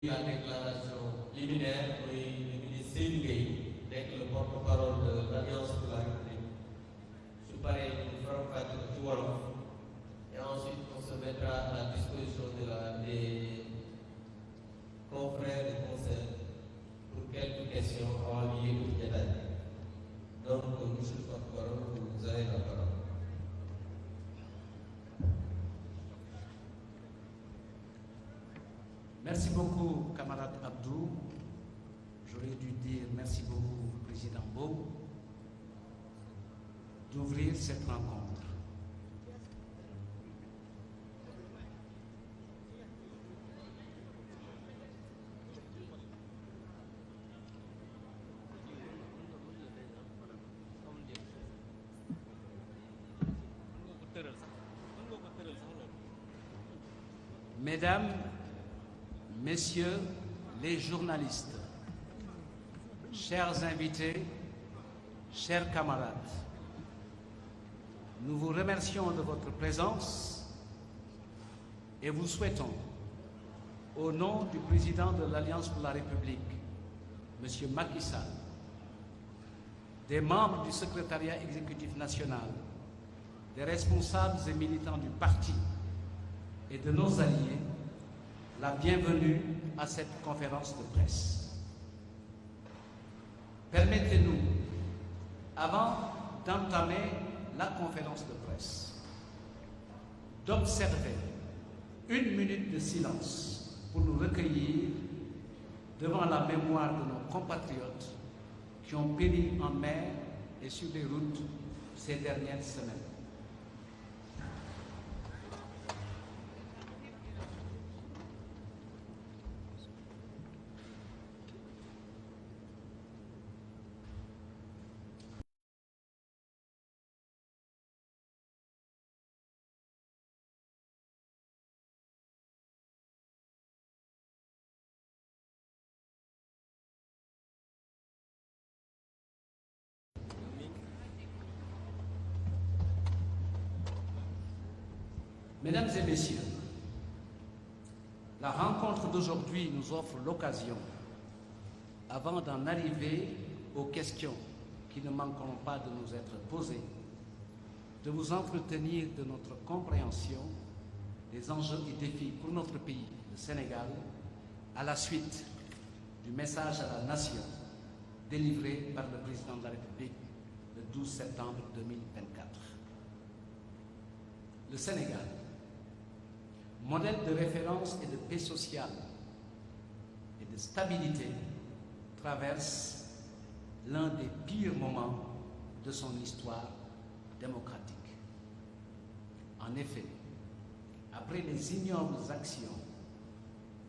La déclaration liminaire, le ministre Seydou Gueye, le porte-parole de l'Alliance pour la République. Je pareil, nous ferons partie du Wolof. Et ensuite, on se mettra à la disposition des confrères et conseils pour quelques questions avant liées au détail. Donc, monsieur le porte-parole, vous avez la parole. Merci beaucoup, camarade Abdou. J'aurais dû dire merci beaucoup, président Beau, d'ouvrir cette rencontre. Mesdames, Messieurs les journalistes, chers invités, chers camarades, nous vous remercions de votre présence et vous souhaitons, au nom du président de l'Alliance pour la République, M. Macky Sall, des membres du secrétariat exécutif national, des responsables et militants du parti et de nos alliés, la bienvenue à cette conférence de presse. Permettez-nous, avant d'entamer la conférence de presse, d'observer une minute de silence pour nous recueillir devant la mémoire de nos compatriotes qui ont péri en mer et sur les routes ces dernières semaines. Mesdames et messieurs, la rencontre d'aujourd'hui nous offre l'occasion, avant d'en arriver aux questions qui ne manqueront pas de nous être posées, de vous entretenir de notre compréhension des enjeux et défis pour notre pays, le Sénégal, à la suite du message à la nation délivré par le président de la République le 12 septembre 2024. Le Sénégal, modèle de référence et de paix sociale et de stabilité, traverse l'un des pires moments de son histoire démocratique. En effet, après les ignobles actions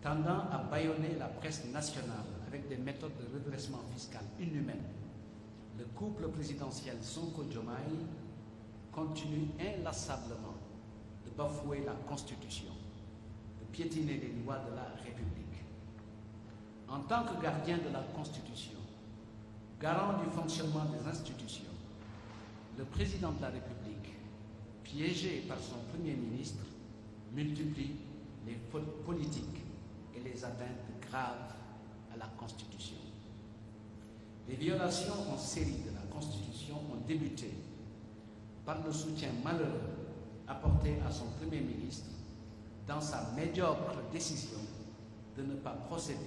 tendant à bâillonner la presse nationale avec des méthodes de redressement fiscal inhumaines, le couple présidentiel Sonko-Diomaye continue inlassablement de bafouer la Constitution, de piétiner les lois de la République. En tant que gardien de la Constitution, garant du fonctionnement des institutions, le président de la République, piégé par son Premier ministre, multiplie les fautes politiques et les atteintes graves à la Constitution. Les violations en série de la Constitution ont débuté par le soutien malheureux apporté à son Premier ministre dans sa médiocre décision de ne pas procéder,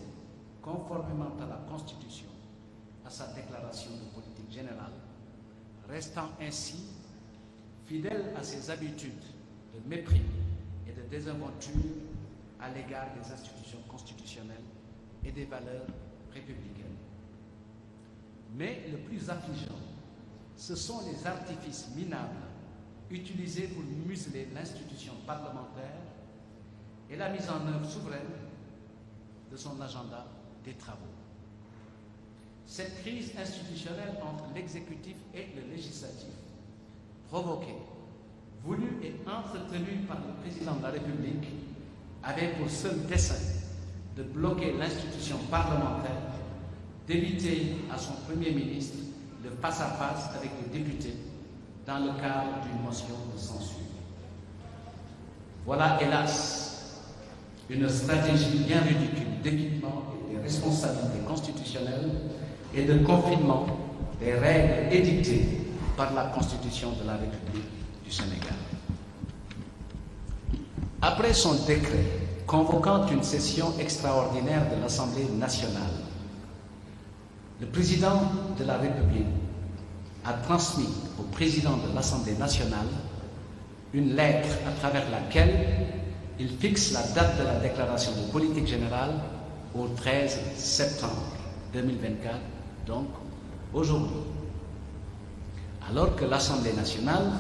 conformément à la Constitution, à sa déclaration de politique générale, restant ainsi fidèle à ses habitudes de mépris et de désinvolture à l'égard des institutions constitutionnelles et des valeurs républicaines. Mais le plus affligeant, ce sont les artifices minables utilisés pour museler l'institution parlementaire et la mise en œuvre souveraine de son agenda des travaux. Cette crise institutionnelle entre l'exécutif et le législatif, provoquée, voulue et entretenue par le président de la République, avait pour seul dessein de bloquer l'institution parlementaire, d'éviter à son Premier ministre le face-à-face avec les députés dans le cadre d'une motion de censure. Voilà, hélas, une stratégie bien ridicule d'évitement des responsabilités constitutionnelles et de confinement des règles édictées par la Constitution de la République du Sénégal. Après son décret convoquant une session extraordinaire de l'Assemblée nationale, le président de la République a transmis au président de l'Assemblée nationale une lettre à travers laquelle il fixe la date de la déclaration de politique générale au 13 septembre 2024, donc aujourd'hui. Alors que l'Assemblée nationale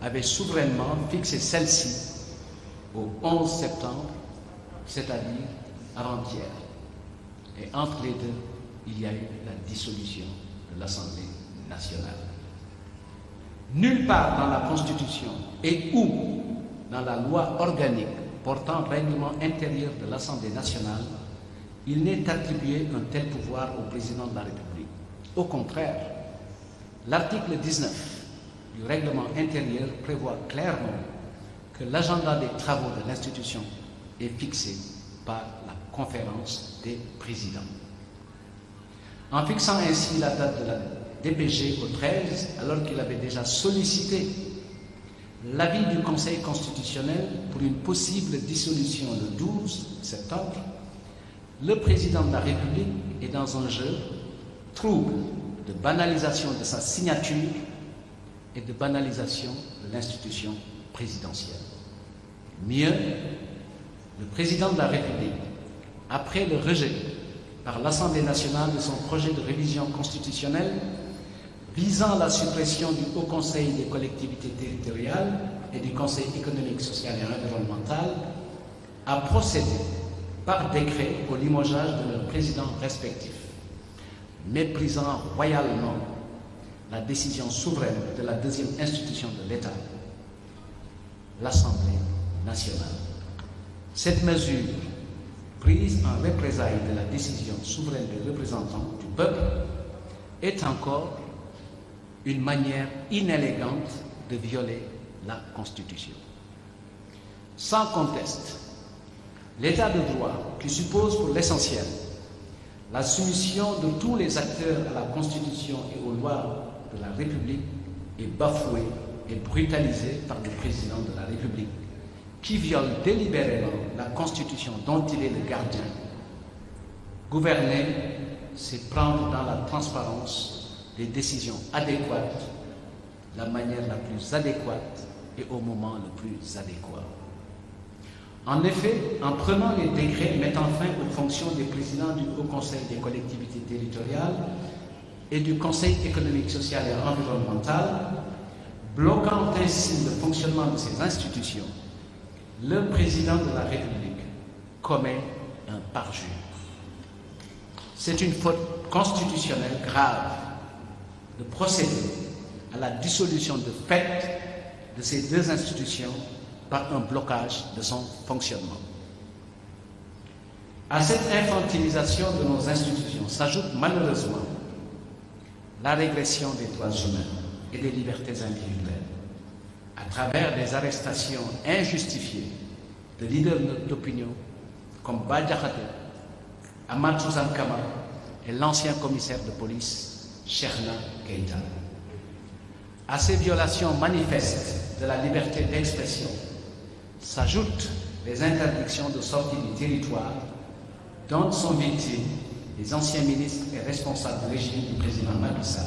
avait souverainement fixé celle-ci au 11 septembre, c'est-à-dire avant-hier. Et entre les deux, il y a eu la dissolution de l'Assemblée nationale. Nulle part dans la Constitution et ou dans la loi organique portant règlement intérieur de l'Assemblée nationale, il n'est attribué un tel pouvoir au président de la République. Au contraire, l'article 19 du règlement intérieur prévoit clairement que l'agenda des travaux de l'institution est fixé par la conférence des présidents. En fixant ainsi la date de la DPG au 13, alors qu'il avait déjà sollicité l'avis du Conseil constitutionnel pour une possible dissolution le 12 septembre, le président de la République est dans un jeu trouble de banalisation de sa signature et de banalisation de l'institution présidentielle. Mieux, le président de la République, après le rejet par l'Assemblée nationale de son projet de révision constitutionnelle visant la suppression du Haut Conseil des collectivités territoriales et du Conseil économique, social et environnemental, a procédé par décret au limogeage de leurs présidents respectifs, méprisant royalement la décision souveraine de la deuxième institution de l'État, l'Assemblée nationale. Cette mesure, prise en représailles de la décision souveraine des représentants du peuple, est encore une manière inélégante de violer la Constitution. Sans conteste, l'état de droit, qui suppose pour l'essentiel la soumission de tous les acteurs à la Constitution et aux lois de la République, est bafoué et brutalisé par le président de la République, qui viole délibérément la Constitution dont il est le gardien. Gouverner, c'est prendre dans la transparence des décisions adéquates, la manière la plus adéquate et au moment le plus adéquat. En effet, en prenant les décrets mettant fin aux fonctions des présidents du Haut Conseil des collectivités territoriales et du Conseil économique, social et environnemental, bloquant ainsi le fonctionnement de ces institutions, le président de la République commet un parjure. C'est une faute constitutionnelle grave de procéder à la dissolution de fait de ces deux institutions par un blocage de son fonctionnement. À cette infantilisation de nos institutions s'ajoute malheureusement la régression des droits humains et des libertés individuelles à travers des arrestations injustifiées de leaders d'opinion comme Bah Diakhaté, Amath Suzanne Camara et l'ancien commissaire de police Cheikhna Keïta. À ces violations manifestes de la liberté d'expression s'ajoutent les interdictions de sortie du territoire dont sont victimes les anciens ministres et responsables du régime du président Macky Sall.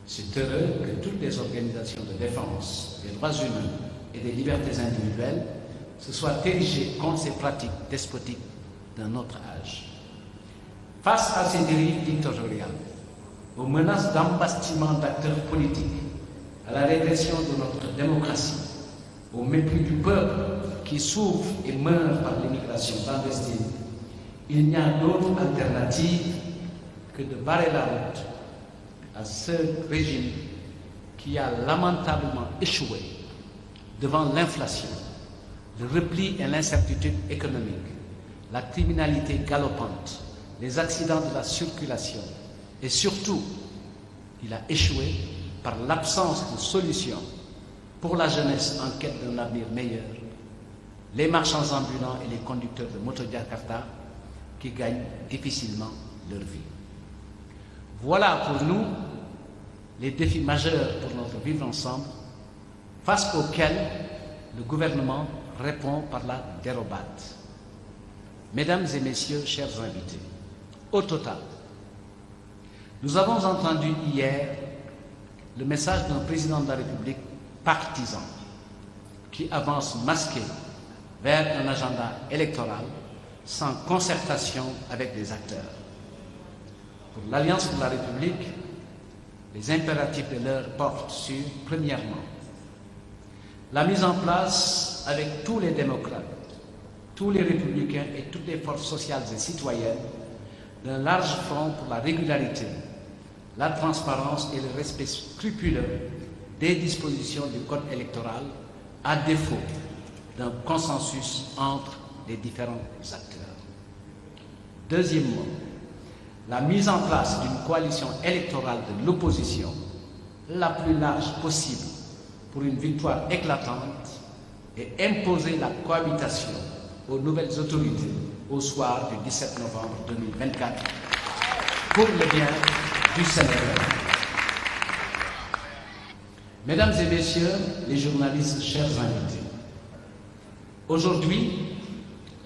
C'est heureux que toutes les organisations de défense des droits humains et des libertés individuelles se soient érigées contre ces pratiques despotiques d'un autre âge. Face à ces dérives dictatoriales, aux menaces d'embastiment d'acteurs politiques, à la régression de notre démocratie, au mépris du peuple qui souffre et meurt par l'immigration clandestine, il n'y a d'autre alternative que de barrer la route à ce régime qui a lamentablement échoué devant l'inflation, le repli et l'incertitude économique, la criminalité galopante, les accidents de la circulation et surtout, il a échoué par l'absence de solution pour la jeunesse en quête d'un avenir meilleur, les marchands ambulants et les conducteurs de moto Jakarta qui gagnent difficilement leur vie. Voilà pour nous les défis majeurs pour notre vivre ensemble, face auxquels le gouvernement répond par la dérobade. Mesdames et messieurs, chers invités, au total, nous avons entendu hier le message d'un président de la République partisan qui avance masqué vers un agenda électoral sans concertation avec les acteurs. Pour l'Alliance pour la République, les impératifs de l'heure portent sur, premièrement, la mise en place avec tous les démocrates, tous les républicains et toutes les forces sociales et citoyennes d'un large front pour la régularité, la transparence et le respect scrupuleux des dispositions du code électoral, à défaut d'un consensus entre les différents acteurs. Deuxièmement, la mise en place d'une coalition électorale de l'opposition la plus large possible pour une victoire éclatante et imposer la cohabitation aux nouvelles autorités au soir du 17 novembre 2024 pour le bien du Sénégal. Mesdames et messieurs les journalistes, chers invités, aujourd'hui,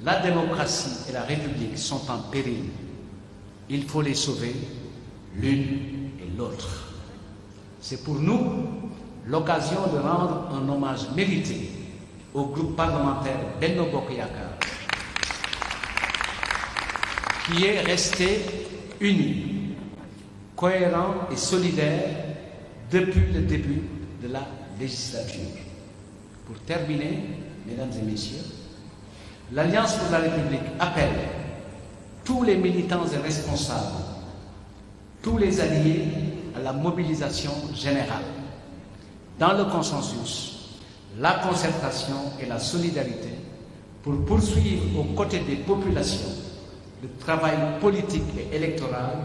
la démocratie et la République sont en péril. Il faut les sauver l'une et l'autre. C'est pour nous l'occasion de rendre un hommage mérité au groupe parlementaire Benno Bokk Yakaar, qui est resté uni, cohérent et solidaire depuis le début de la législature. Pour terminer, mesdames et messieurs, l'Alliance pour la République appelle tous les militants et responsables, tous les alliés à la mobilisation générale, dans le consensus, la concertation et la solidarité pour poursuivre aux côtés des populations le travail politique et électoral,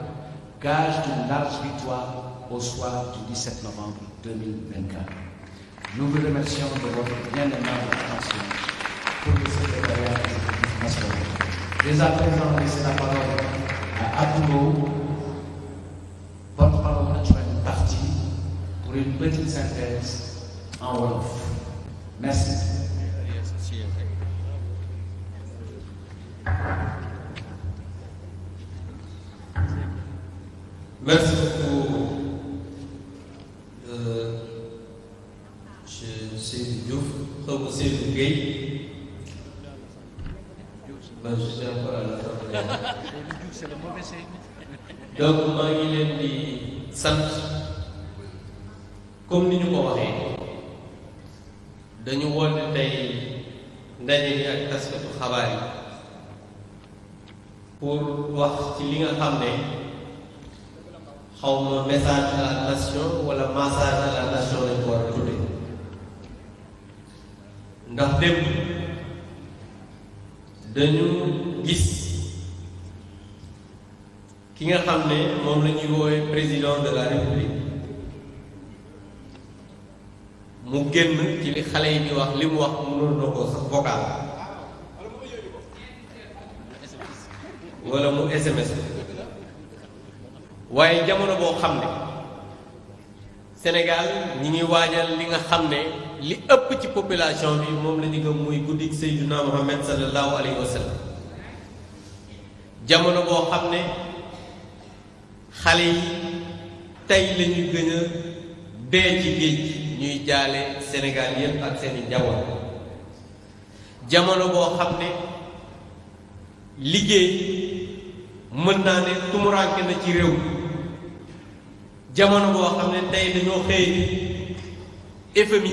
gage d'une large victoire au soir du 17 novembre 2024. Nous vous remercions de votre bien aimable attention pour le secrétariat exécutif national. Dès à présent, laissez la parole à Abdou, porte-parole adjoint du parti, pour une petite synthèse en wolof. Merci. Merci beaucoup, M. Seydou Diouf, comme Seydou Gueye. Je suis encore à la fin. Donc, maa ngi leen di sant comme ni ñu ko waxee dañu woote tey ndaje yi ak taskatu xabaar yi pour wax ci li nga xam ne xawma message à la nation wala massage à la nation lañ ko war a tudde ndax démb dañu gis ki nga xam ne moom la ñuy woowee président de la république mu génn ci li xale yi di wax li mu wax mënoon na ko sax vocal wala mu SMS waaye jamono boo xam ne Sénégal ñi ngi waajal li nga xam ne li ëpp ci population bi moom la ñu gëm muy guddik Seydina Muhammad sallallahu alayhi wa sallam jamono boo xam ne xale yi tey la ñuy gën a dee ci géej ñuy jaale Sénégal yépp ak seeni njaboot jamono boo xam ne liggéey mën naa ne tumuraanke na ci réew jamono boo xam ne tey dañoo xëy FMI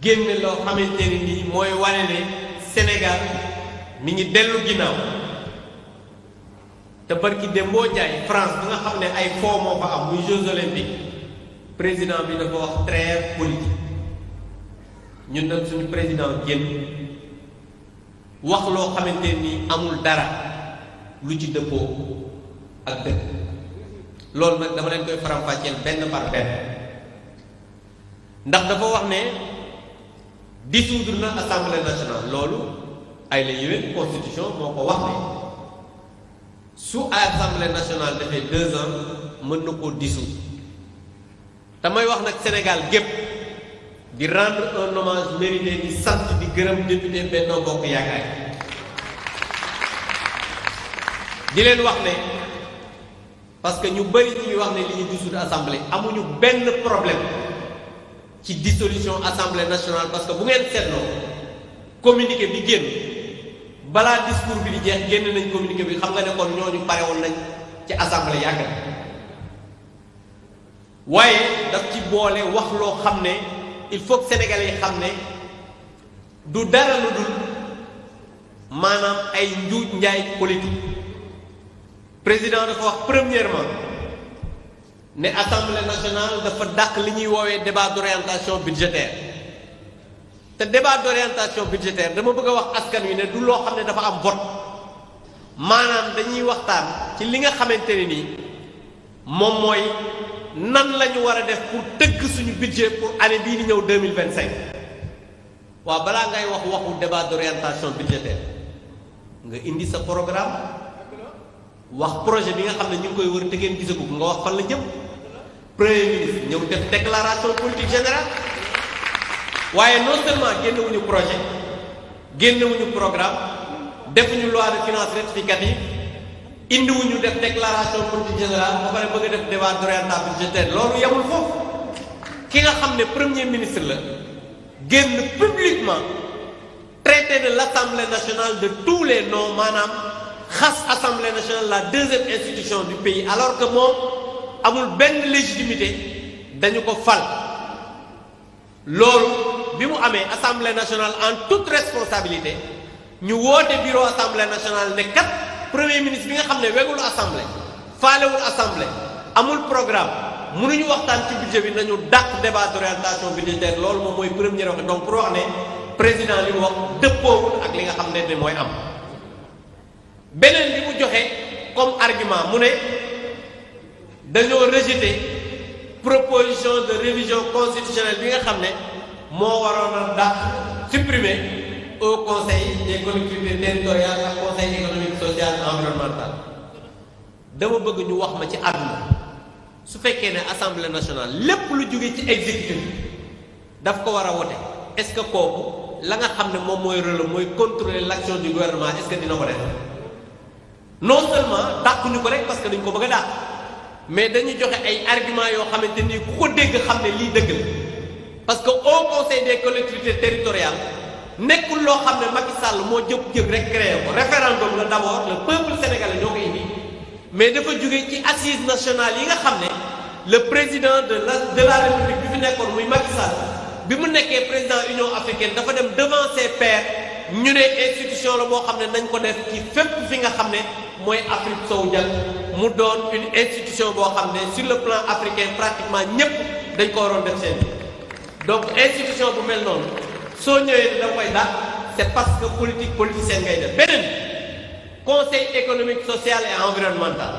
génne loo xamante ne nii mooy wane ne Sénégal mi ngi dellu ginnaaw te barki Dembo Ndiaye France bi nga xam ne ay foo moo fa am muy Jeux olympiques président bi dafa wax trêve politique ñun nag suñu président génn wax loo xamante ni amul dara lu ci dëppoo ak dëkk loolu nag dama leen koy faram-fàcceel benn par benn ndax dafa wax ne dissoudre na assemblée nationale loolu ay la yéwén constitution moo ko wax ne su assemblée nationale dafay 2 ans mën na koo dissoudre te may wax nag Sénégal gépp di rendre un hommage mérité di sant di gërëm député Benno Bokk Yaakaar di leen wax ne parce que ñu bëri ñi wax ne li ñu dissoudre assemblée amuñu benn problème ci dissolution assemblée nationale parce que bu ngeen seetloo communiqué bi génn balaa discours bi di jeex génn nañ communiqué bi xam nga ne kon ñooñu pare woon nañ ci assemblée yàgg na waaye daf ci boole wax loo xam ne il faut que sénégalais yi xam ne du dara lu dul maanaam ay njuuj njaay politique président dafa wax premièrement ne assemblée nationale dafa dàq li ñuy woowee débat d'orientation budgétaire te débat d'orientation budgétaire dama bëgg a wax askan wi ne du loo xam ne dafa am vote maanaam dañuy waxtaan ci li nga xamante ne nii moom mooy nan la ñu war a def pour tëgg suñu budget pour année bii di ñëw 2025 waaw balaa ngay wax waxu débat d'orientation budgétaire nga indi sa programme wax projet bi nga xam ne ñu ngi koy wër te ngeen gisagu nga wax fan la jëm premier ministre ñëw def déclaration politique générale waaye non seulement génnewuñu projet génnewuñu programme defuñu loi de finances rectificative indiwuñu def déclaration politique générale ba pare bëgg a def débat d'orientation budgétaire loolu yemul foofu ki nga xam ne premier ministre la génn publiquement traité de l'Assemblée nationale de tous les noms maanaam xas Assemblée nationale la deuxième institution du pays alors que moom amul benn légitimité dañu ko fal loolu bi mu amee Assemblée nationale en toute responsabilité ñu woote bureau Assemblée nationale ne kat premier ministre bi nga xam ne wegul assemblée faalewul assemblée amul programme mënuñu waxtaan ci budget bi nañu dàq débat d'orientation budgétaire loolu moom mooy première wax donc pour wax ne président li mu wax dëppoowul ak li nga xam ne mooy am beneen bi mu joxe comme argument mu ne dañoo rejeter proposition de révision constitutionnelle bi nga xam ne moo waroon a dàq supprimer au conseil des collectivités territoriales ak conseil économique social et environnemental dama bëgg ñu wax ma ci àdduna su fekkee ne assemblée nationale lépp lu jóge ci exécutif daf ko war a wote est-ce que kooku la nga xam ne moom mooy rôle mooy contrôler l'action du gouvernement est-ce que dina ko def non seulement dàquñu ko rek parce que dañ ko bëgg a dàq mais dañu joxe ay arguments yoo xamante ni ku ko dégg xam ne lii dëgg la parce que au conseil des collectivités territoriales nekkul loo xam ne Macky Sall moo jëp rek créé ko référendum la d'abord le peuple sénégalais ñoo ko indi mais dafa jóge ci assises nationales yi nga xam ne le président de la république bi fi nekkoon muy Macky Sall bi mu nekkee président Union africaine dafa dem devant ses pairs ñu ne institution la boo xam ne nañ ko def ci fépp fi nga xam ne mooy Afrique sowu jant mu doon une institution boo xam ne sur le plan africain pratiquement ñépp dañ ko waroon def seen donc institution bu mel noonu soo ñëwee da koy dàq c'est parce que politique politicienne ngay def beneen conseil économique social et environnemental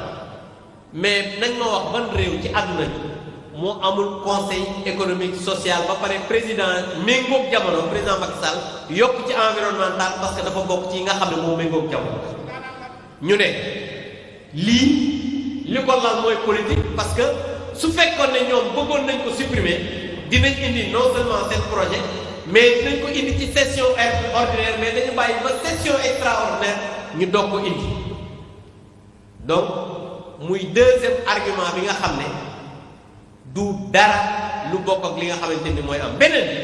mais nañ ma wax ban réew ci àdduna bi moo amul conseil économique social ba pare président méngoog jamono président Macky Sall yokk ci environnemental parce que dafa bokk ci nga xam ne moo méngoog jamono ñu ne lii li ko lal mooy politique parce que su fekkoon ne ñoom bëggoon nañ ko supprimer dinañ indi non seulement seen projet mais dinañ ko indi ci session ordinaire mais dañu bàyyi ba session extraordinaire ñu doog ko indi donc muy deuxième argument bi nga xam ne du dara lu bokk ak li nga xamante ni mooy am beneen bi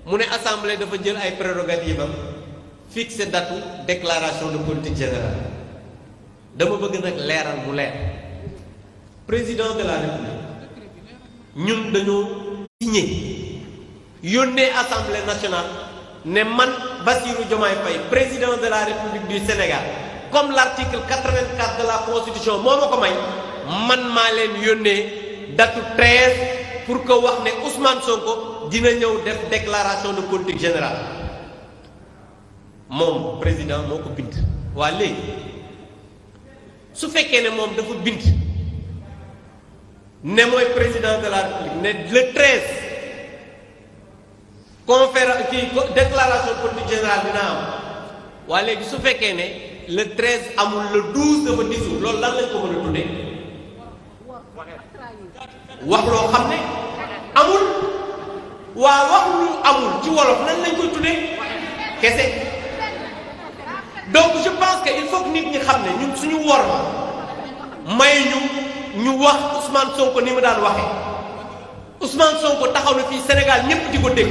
mu ne assemblée dafa jël ay prérogatives am fixé date déclaration de politique générale dama bëgg nag leeral mu leer président de la république ñun dañoo signé yónnee assemblée nationale ne man Bassirou Diomaye Faye président de la république du Sénégal comme l'article 84 de la constitution moo ma ko may man maa leen yónnee datu 13 pour que wax ne Ousmane Sonko dina ñëw def déclaration de politique générale moom président moo ko bind. waa léegi su fekkee ne moom dafa bind ne mooy président de la république ne le 13 conférence kii déclaration politique générale dina am waa léegi su fekkee ne le 13 amul le 12 dafa disu loolu lan lañ ko mën a tuddee wax loo xam ne amul waa wax lu amul ci wolof lan lañ koy tuddee kese. donc je pense que il faut que nit ñi xam ne ñun suñu wor may ñu wax Ousmane Sonko ni mu daan waxee Ousmane Sonko taxaw na fii Sénégal ñépp di ko dégg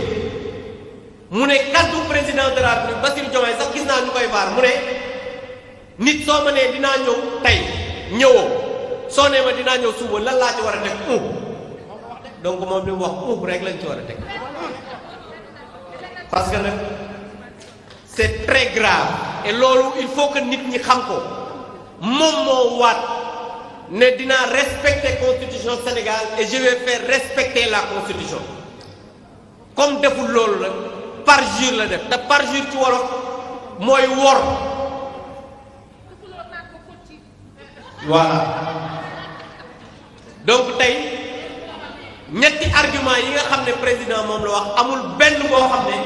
mu ne kaddu président de la République Bassirou Diomaye sax gis naa ñu koy vaar mu ne nit soo ma nee dinaa ñëw tey ñëwoo soo nee ma dinaa ñëw suba lan laa ci war a teg donc moom li mu wax rek lañ ci war a teg parce que nag c'est très grave et loolu il faut que nit ñi xam ko moom moo waat ne dinaa respecter constitution Sénégal et je vais faire respecter la constitution comme deful loolu nag parjure la def te parjure ci wolof mooy wor voilà donc tey ñetti argument yi nga xam ne président moom la wax amul benn boo xam ne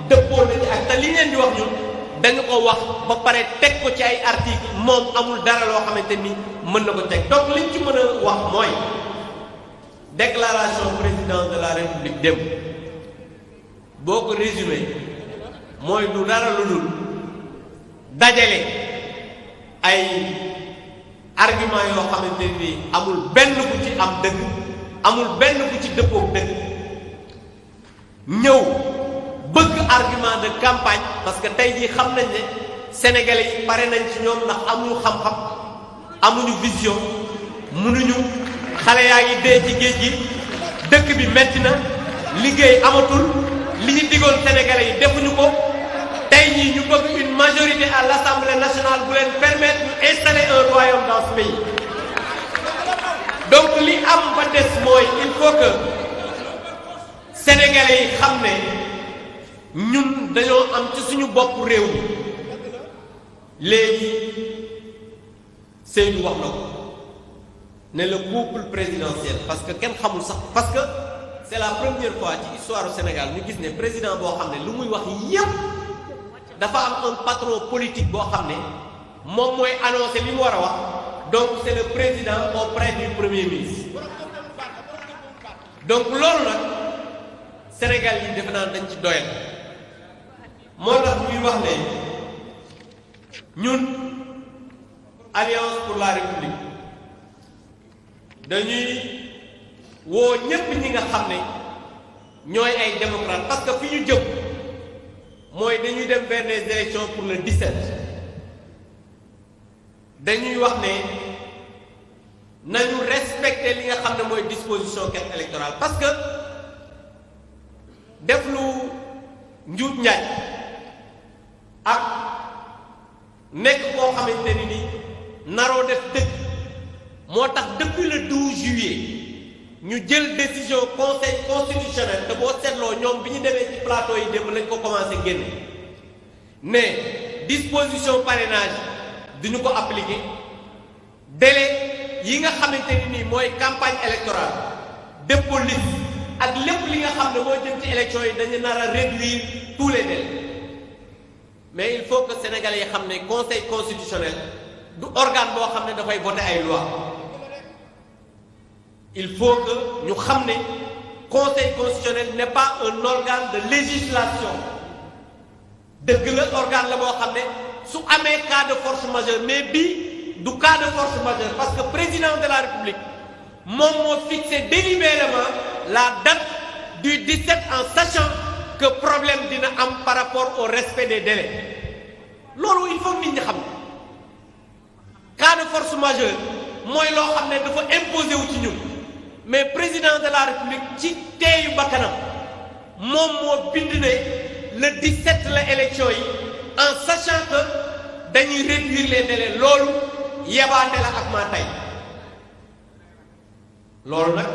dëppoo na ci ak te li ngeen di wax ñun dañu ko wax ba pare teg ko ci ay article moom amul dara loo xamante ni mën na ko teg donc liñ ci mën a wax mooy déclaration président de la république démb boo ko résumé mooy du dara lu dul dajale ay argument yoo xamante ni amul benn bu ci am dëgg amul benn bu ci dëppook dëgg ñëw bëgg argument de campagne parce que tey jii xam nañ ne sénégalais yi pare nañ ci ñoom ndax amuñu xam-xam amuñu vision mënuñu xale yaa ngi dee ci géej gi dëkk bi metti na liggéey amatul li ñu digoon sénégalais yi defuñu ko tey jii ñu bëgg une majorité à l'Assemblée nationale bu leen permettre ñu installer un royaume dans ce pays donc li am ba des mooy il faut que sénégalais yi xam ne ñun dañoo am ci suñu bopp réew mi léegi Seydou wax na ko ne le couple présidentiel parce que kenn xamul sax parce que c'est la première fois ci histoire du Sénégal ñu gis ne président boo xam ne lu muy wax yépp dafa am un patron politique boo xam ne moom mooy annoncer li mu war a wax donc c'est le président auprès du premier ministre donc loolu nag Sénégal yi defe naa dañ ci doyal moo tax ñuy wax ne ñun Alliance pour la République dañuy woo ñépp ñi nga xam ne ñooy ay démocrates parce que fi ñu jëm mooy dañuy dem vers des élections pour le 17 dañuy wax ne nañu respecter li nga xam ne mooy disposition quête électorale parce que def lu njuut njaaj ak nekk koo xamante ni naroo def dëgg moo tax depuis le 12 juillet ñu jël décision conseil constitutionnel te boo seetloo ñoom bi ñu demee ci plateau yi démb lañ ko commencé génne ne disposition parrainage duñu ko appliquer délai yi nga xamante ni nii mooy campagne électorale dépôt liste ak lépp li nga xam ne moo jëm ci élection yi dañu nar a réduire tous les délais mais il faut que sénégalais yi xam ne conseil constitutionnel du organe boo xam ne dafay voter ay loi il faut que ñu xam ne conseil constitutionnel n'est pas un organe de législation dëgg la organe la boo xam ne su amee cas de force majeure mais bii du cas de force majeure parce que président de la république moom moo fixé délibérément la date du 17 en sachant que problème dina am par rapport au respect des délais loolu il faut nit ñi xam cas de force majeure mooy loo xam ne dafa imposé wu ci ñun mais président de la république ci teeyu bakkanam moom moo bind ne le 17 la élection yi en sachant que dañuy réduire les délais loolu yebaate la ak maa tey loolu nag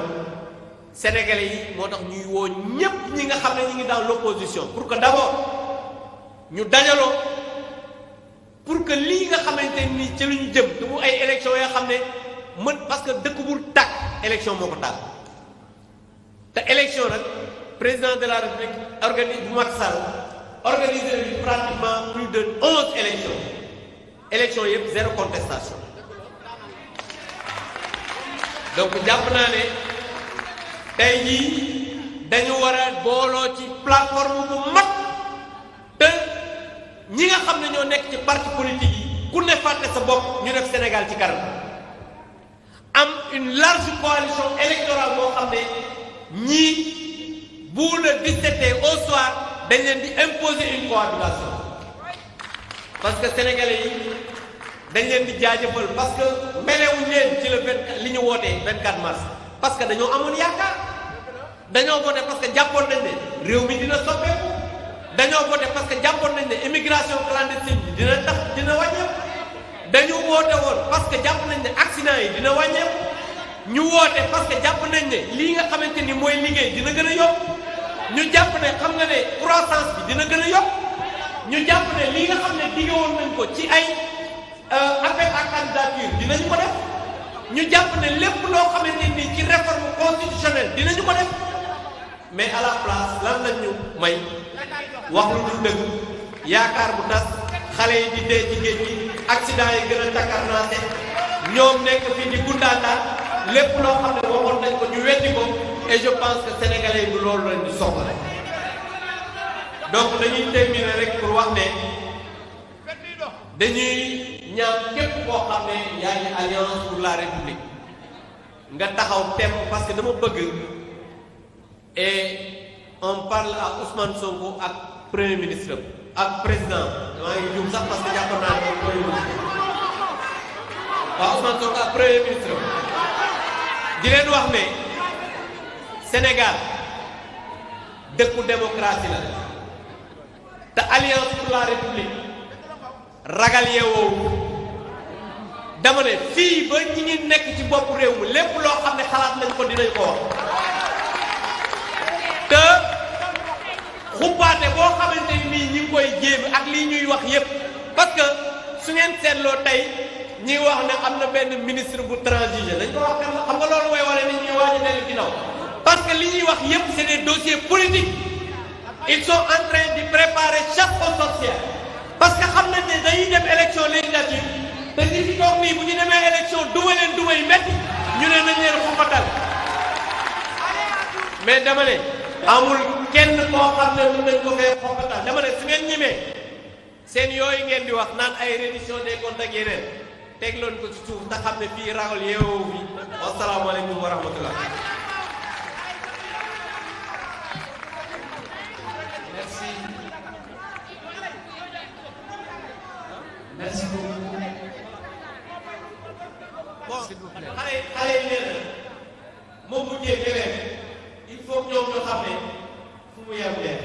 sénégalais yi moo tax ñuy woo ñépp ñi nga xam ne ñu ngi dans l'opposition pour que d'abord ñu dajaloo pour que lii nga xamante ni ci lu ñu jëm te mu ay élections yoo xam ne mën parce que dëkk bu tàkk élection moo ko tàkk te élection nag président de la république organise bu Macky Sall organisé nañu pratiquement plus de 11 élections élection yëpp zéro contestation donc jàpp naa ne tey jii dañu war a booloo ci plateforme bu mag te ñi nga xam ne ñoo nekk ci parti politique yi ku ne fàtte sa bopp ñu def Sénégal ci kanam am une large coalition électorale boo xam ne ñii bu le 17 au soir dañ leen di imposer une cohabitation parce que sénégalais yi dañ leen di jaajëfal parce que melewuñ leen ci le 24 li ñu wootee 24 mars parce que dañoo amoon yaakaar dañoo voté parce que jàppoon nañ ne réew mi dina soppeeku dañoo voté parce que jàppoon nañ ne immigration clandestine bi dina tax dina wàññeeku dañu woote woon parce que jàpp nañ ne accident yi dina wàññeeku ñu woote parce que jàpp nañ ne lii nga xamante ni mooy liggéey dina gën a yokk ñu jàpp ne xam nga ne croissance bi dina gën a yokk ñu jàpp ne lii nga xam ne dige woon nañ ko ci ay appel à candidature dinañu ko def ñu jàpp ne lépp loo xamante ni ci réforme constitutionnelle dinañu ko def mais à la place lan lañ ñu may wax lu dul dëgg yaakaar bu tas xale yi di dee ci géej gi accident yi gën a takkarnaase ñoom nekk fii di gundaandaat lépp loo xam ne waxoon nañ ko ñu weddi ko et je pense que sénégalais yi du loolu lañ di soxla donc dañuy terminer rek pour wax ne dañuy ñaan képp koo xam ne yaa ngi alliance pour la république nga taxaw temm parce que dama bëgg et on parle à Ousmane Sonko ak premier ministre ak président maa ngi juum sax parce que jàpp naa ne premier ministre waaw Ousmane Sonko ak premier ministre di leen wax ne Sénégal dëkku démocratie la te alliance pour la république ragal yeewoowu dama ne fii ba ñi ngi nekk ci bopp réew mi lépp loo xam ne xalaat nañ ko dinañ ko wax te xuppaate boo xamante ni ñi ngi koy jéem ak lii ñuy wax yépp parce que su ngeen seetloo tey ñi wax ne am na benn ministre bu transigé dañ ko wax kan xam nga loolu mooy wane ni ñuy waaj a dellu ginnaaw parce que li ñuy wax yépp c'est des dossiers politiques ils sont en train de préparer chaque sorcière parce que xam nañ ne dañuy dem élection législative te ñi fi toog nii bu ñu demee élection duma leen duma yi métti ñu ne nañ leen xuppatal mais dama ne amul kenn koo xam ne mën nañ ko fee xuppatal dama ne su ngeen ñimee seen yooyu ngeen di wax naan ay reddition des comptes ak yeneen teg loon ko ci suuf te xam ne fii ragal yeewoo fi wasalaamaaleykum wa rahmatullah. Merci. Merci beaucoup. Bon, xale yi nee na moom bu njëkk leen il faut que ñoom ñu xam ne fu mu yem leen.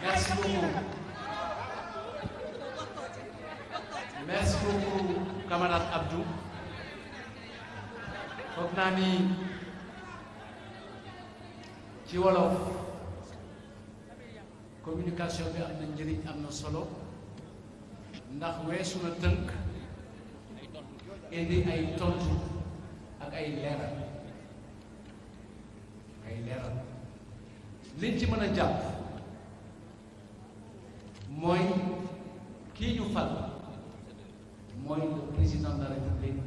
Merci beaucoup. Merci beaucoup camarade Abdou. foog naa ni ci wolof communication bi am na njëriñ am na solo ndax weesu na tënk indi ay tontu ak ay leeral liñ ci mën a jàpp mooy kii ñu fal mooy le président de la République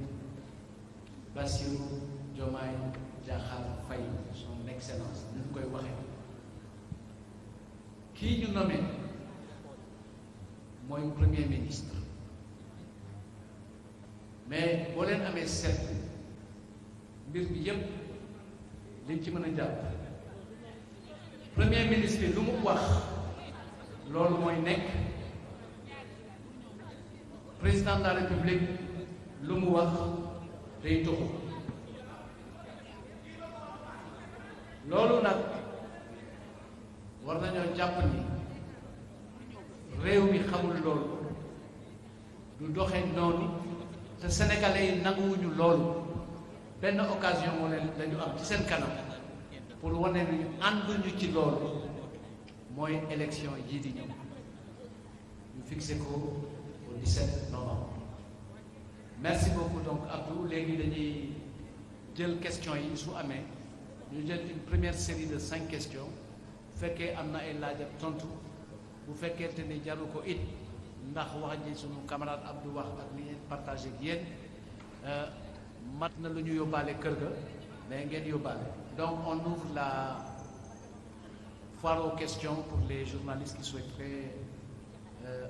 Bassirou Diomaye Diakhar Faye son excellence ni ñu koy waxee kii ñu nommé mooy premier ministre mais boo leen amee seet mbir bi yépp liñ ci mën a jàpp premier ministre bi lu mu wax loolu mooy nekk président de la république lu mu wax day toxu loolu nag war nañoo jàpp ni réew mi xamul loolu du doxe noonu te sénégalais yi nanguwuñu loolu benn occasion moo leen dañu am ci seen kanam pour wane ni ñu ànduñu ci loolu mooy élection yii di ñëw ñu fixé ko au 17 novembre. Merci beaucoup donc Abdou léegi dañuy jël questions yi su amee ñu jël une première série de 5 questions bu fekkee am na ay laaj ak tontu bu fekkente ni jaru ko it ndax wax ji sunu camarade Abdou wax ak li ngeen partagé ak yéen mat na lu ñu yóbbaale kër ga mais ngeen yóbbaale. Donc on ouvre la foire aux questions pour les journalistes qui souhaiteraient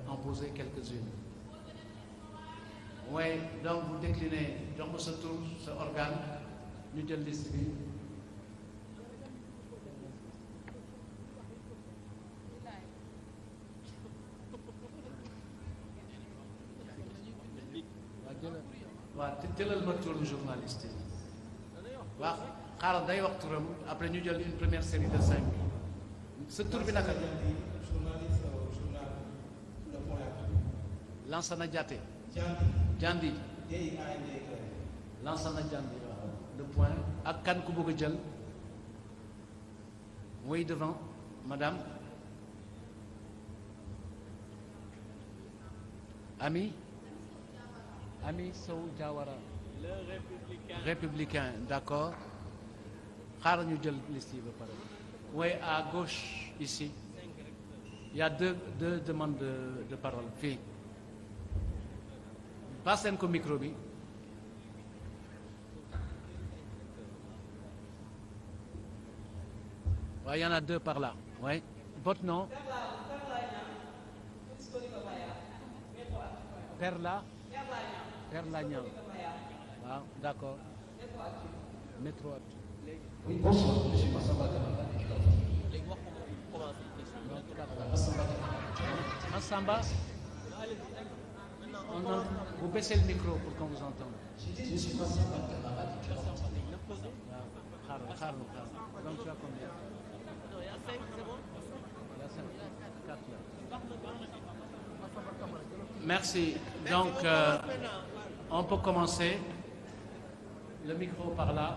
en poser quelques-unes. Oui, donc vous déclinez jox ma sa tur sa organe ñu jël liste bi. waaw jëlal ma turu journaliste yi waaw xaaral day wax turam après ñu jël une première série de 5 sa tur bi naka journaliste au journal Le Point. Lansana Diaté Diandi. Diandi Lansana Diandi waaw Le Point ak kan ku bëgg a jël oui devant madame Ami Sow Diawara. Le républicain, d'accord. Xaaral ñu jël liste yi ba pare. Oui, à gauche ici. Il y a deux demandes de parole fii. Passe leen ko micro bi. Ouais, il y en a 2 par là. Oui. Votre nom? Perla Niang. Waaw, d'accord. Métro Actu. Oui, bonsoir, je suis Massamba Camara. Massamba, vous baissez le micro pour qu'on vous entende. Je suis Massamba Camara. Xaaral. Donc tu as combien? Il y a 5, c'est bon? Il y a 5, 4 là. Merci. Donc, on peut commencer. Le micro par là.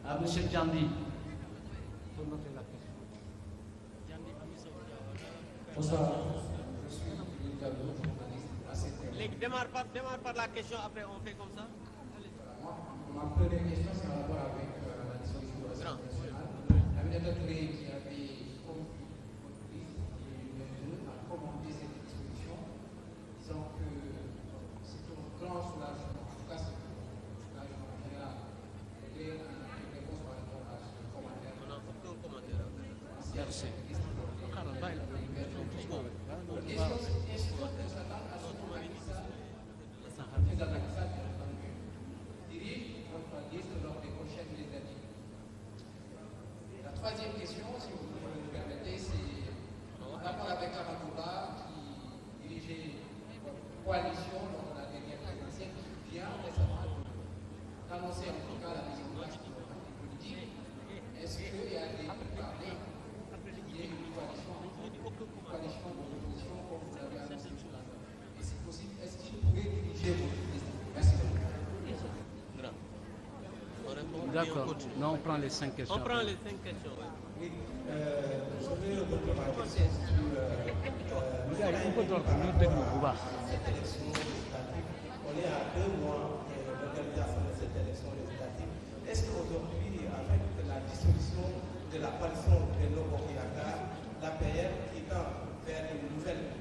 À Monsieur Diandi. Pour noter la question. Bonsoir, je suis Diallo, journaliste à CTN. Démarre par la question, après on fait comme ça. Ma première question, c'est en rapport avec la dissolution de l'Assemblée nationale. Aminata Touré, qui avait comme police a commenté cette dissolution, disant que c'est un grand soulagement, en tout cas c'est un soulagement général. Et une réponse par rapport à ce commentaire. On n'a aucun commentaire. Merci. La troisième question, si vous me permettez, c'est en rapport avec Amadouba qui dirigeait une coalition lors de la dernière présidentielle qui vient récemment d'annoncer en tout cas la mise en place de parti politique. Est-ce qu'il y a des parlers qu'il y ait une coalition d'opposition comme vous l'avez annoncé tout à l'heure? Et si possible, est-ce qu'il pourrait diriger votre liste? Merci beaucoup. D'accord. Non, on prend les 5 questions. On prend les 5 questions. Oui, je vais reprendre ma question sur cette élection législative. On est à 2 mois de l'organisation de cette élection législative. Est-ce qu'aujourd'hui, avec la dissolution de la coalition de Nobo-Kiaka, l'APR qui tend vers une nouvelle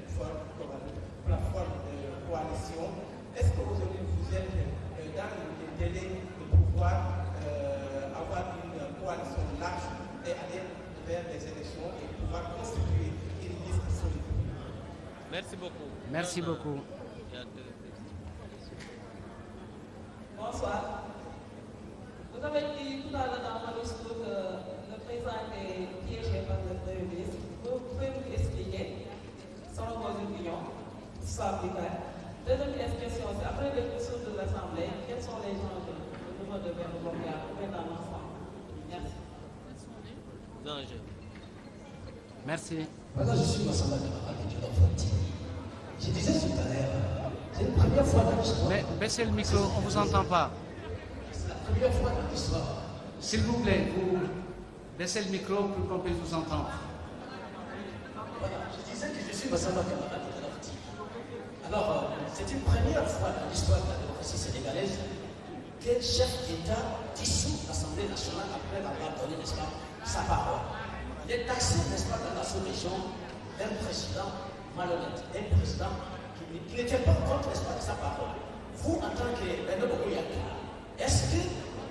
plateforme de coalition, est-ce qu'aujourd'hui vous êtes dans le délai de pouvoir avoir une coalition large et aller vers les élections et pouvoir constituer une liste solide? Merci beaucoup. Merci beaucoup. Bonsoir. Vous avez dit tout à l'heure dans votre discours que le président est piégé par le Premier ministre. Vous pouvez nous expliquer, selon vos opinions, soit plus clair. Deuxième question, c'est après le discours de l'Assemblée, quels sont les enjeux au niveau de Bernard dans l'ensemble? Merci. Enjeux. Merci. Voilà, je suis Massamba Camara de Djolofanti. Je disais tout à l'heure, c'est la première fois dans l'histoire. Mais baissez le micro, on ne vous entend pas. C'est la première fois dans l'histoire. S'il vous plaît, vous baissez le micro pour qu'on puisse vous entendre. Voilà, je disais que je suis Massamba Camara de Djolofanti. Alors, c'est une première fois dans l'histoire de la démocratie sénégalaise qu'un chef d'État dissout l'Assemblée nationale après avoir donné, n'est-ce pas, sa parole. Il est taxé, n'est-ce pas, dans la sous-région d'un président malhonnête, d'un président qui n'était pas contre, n'est-ce pas, de sa parole. Vous, en tant que est-ce que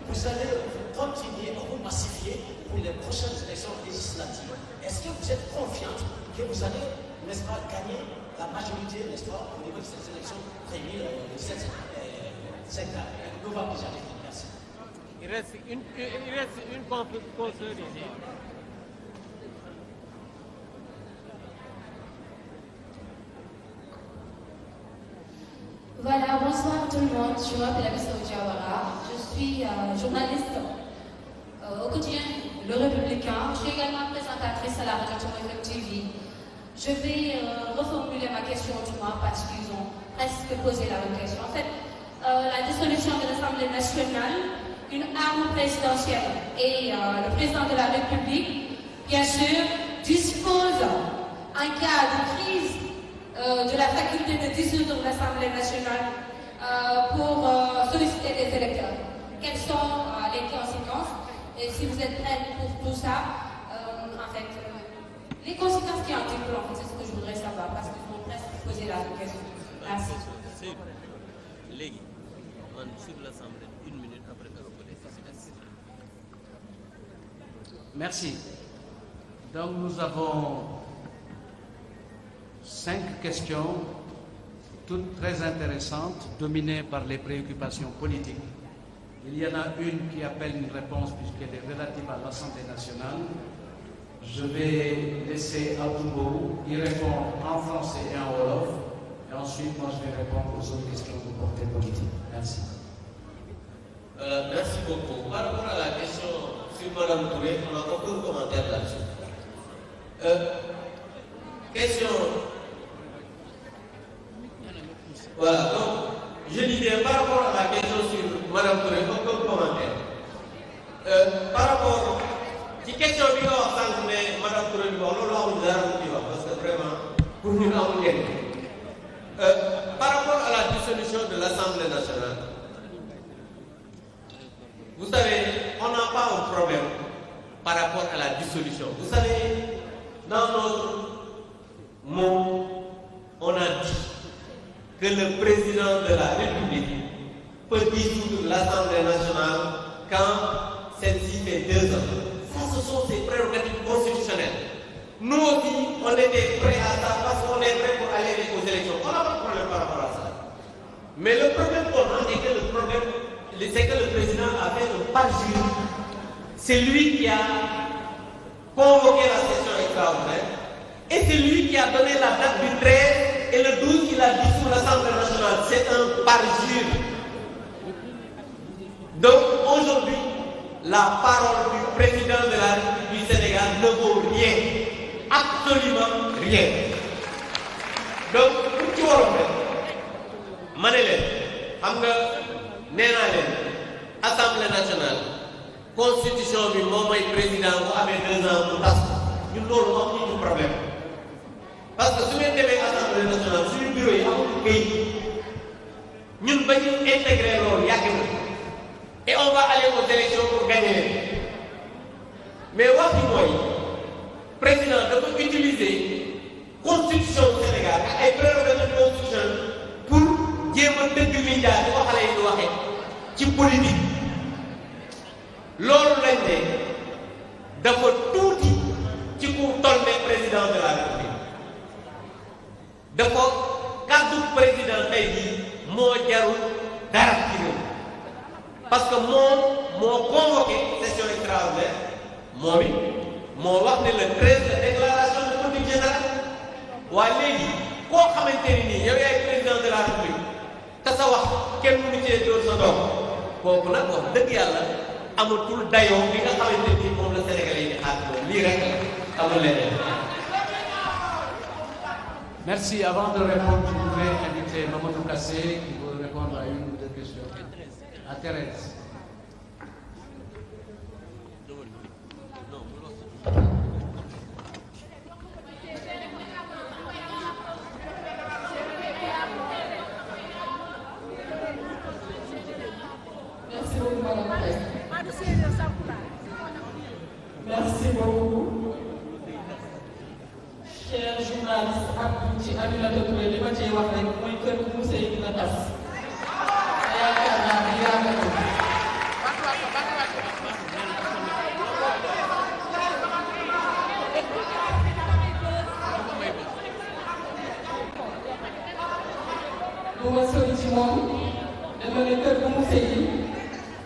vous allez continuer à vous massifier pour les prochaines élections législatives? Est-ce que vous êtes confiante que vous allez, n'est-ce pas, gagner la majorité, n'est-ce pas, au niveau de ces élections prévues le 7 novembre déjà? Merci. Il reste une consoeur ici. Voilà, bonsoir tout le monde. Je m'appelle Amissa Ojawara. Je suis journaliste au quotidien Le Républicain. Je suis également présentatrice à la radio FM TV. Je vais reformuler ma question du moins parce qu'ils ont presque posé la même question. En fait, la dissolution de l'Assemblée nationale, une arme présidentielle et le président de la République, bien sûr, dispose en cas de crise de la faculté de dissoudre l'Assemblée nationale pour solliciter des électeurs. Quelles sont les conséquences? Et si vous êtes prêts pour tout ça, en fait, les conséquences qui en découlent, en fait, c'est ce que je voudrais savoir, parce qu'ils ont presque posé la question. Merci. Légui, on sur l'Assemblée, 1 minute après que vous décidez. Merci. Donc nous avons 5 questions, toutes très intéressantes, dominées par les préoccupations politiques. Il y en a une qui appelle une réponse puisqu'elle est relative à l'Assemblée nationale. Je vais laisser Aboubo y répondre en français et en wolof. Et ensuite, moi, je vais répondre aux autres questions de portée politique. Merci. Merci beaucoup. Par rapport à la question sur Mme Touré, on n'a aucun commentaire là-dessus. Question. Voilà, donc, je disais par rapport à la question sur Mme Touré, aucun commentaire. Par rapport à la question que Mme Touré lui wax loolu amul dara lu ci wax parce que vraiment pour ñun amul njëriñ. Par rapport à la dissolution de l'Assemblée nationale, vous savez, on n'a pas un problème par rapport à la dissolution. Vous savez, dans notre monde, on a dit que le président de la République peut dissoudre l'Assemblée nationale quand celle-ci fait 2 ans. Ça, ce sont ses prérogatives constitutionnelles. Nous aussi, on était prêts à ça parce qu'on est prêts pour aller aux élections. On n'a pas de problème par rapport à ça. Mais le problème qu'on a, c'est que le président a fait un parjure. C'est lui qui a convoqué la session extraordinaire et c'est lui qui a donné la date du 13 et le 12 il a dissous l'Assemblée nationale. C'est un parjure. Donc aujourd'hui, la parole du président de la République du Sénégal ne vaut rien. Absolument rien. Donc, pour ci waroon rek ma ne leen xam nga nee naa leen Assemblée nationale constitution bi moom mooy président bu amee 2 ans mu tas ñun loolu amuñu problème parce que su ngeen demee Assemblée nationale suñu bureau yi amul këyit ñun ba ñu intégré loolu yàgg na et on va aller aux élections pour gagner leen mais wax ji mooy président dafa utiliser constitution du Sénégal ak ay prérogatives constitutionnelles pour jéem a dëgg média di ko xale yi di waxee ci politique loolu lañ ne dafa tuuti ci ku toll ne président de la République dafa kàddu président tey jii moo jarul dara ci réew parce que moom moo convoqué session extraordinaire moom it moo wax ne le 13 la déclaration de politique générale waaye léegi koo xamante ni nii yow yaay président de la République te sa wax kenn mënu cee dóor sa doom kooku nag wax dëgg yàlla amatul dayoo li nga xamante ni moom la Sénégalais yi di xaar loolu lii rek la amul leneen. Merci. Avant de répondre, je voudrais inviter Mamadou Kassé qui veut répondre à une ou deux questions. À Thérèse. Merci beaucoup, Madame la Présidente. Merci beaucoup. Chers kër gu mu sëy dina tas te yaakaar naa ne yàggatul. bu ma sori ci moom dama ne kër gu mu sëy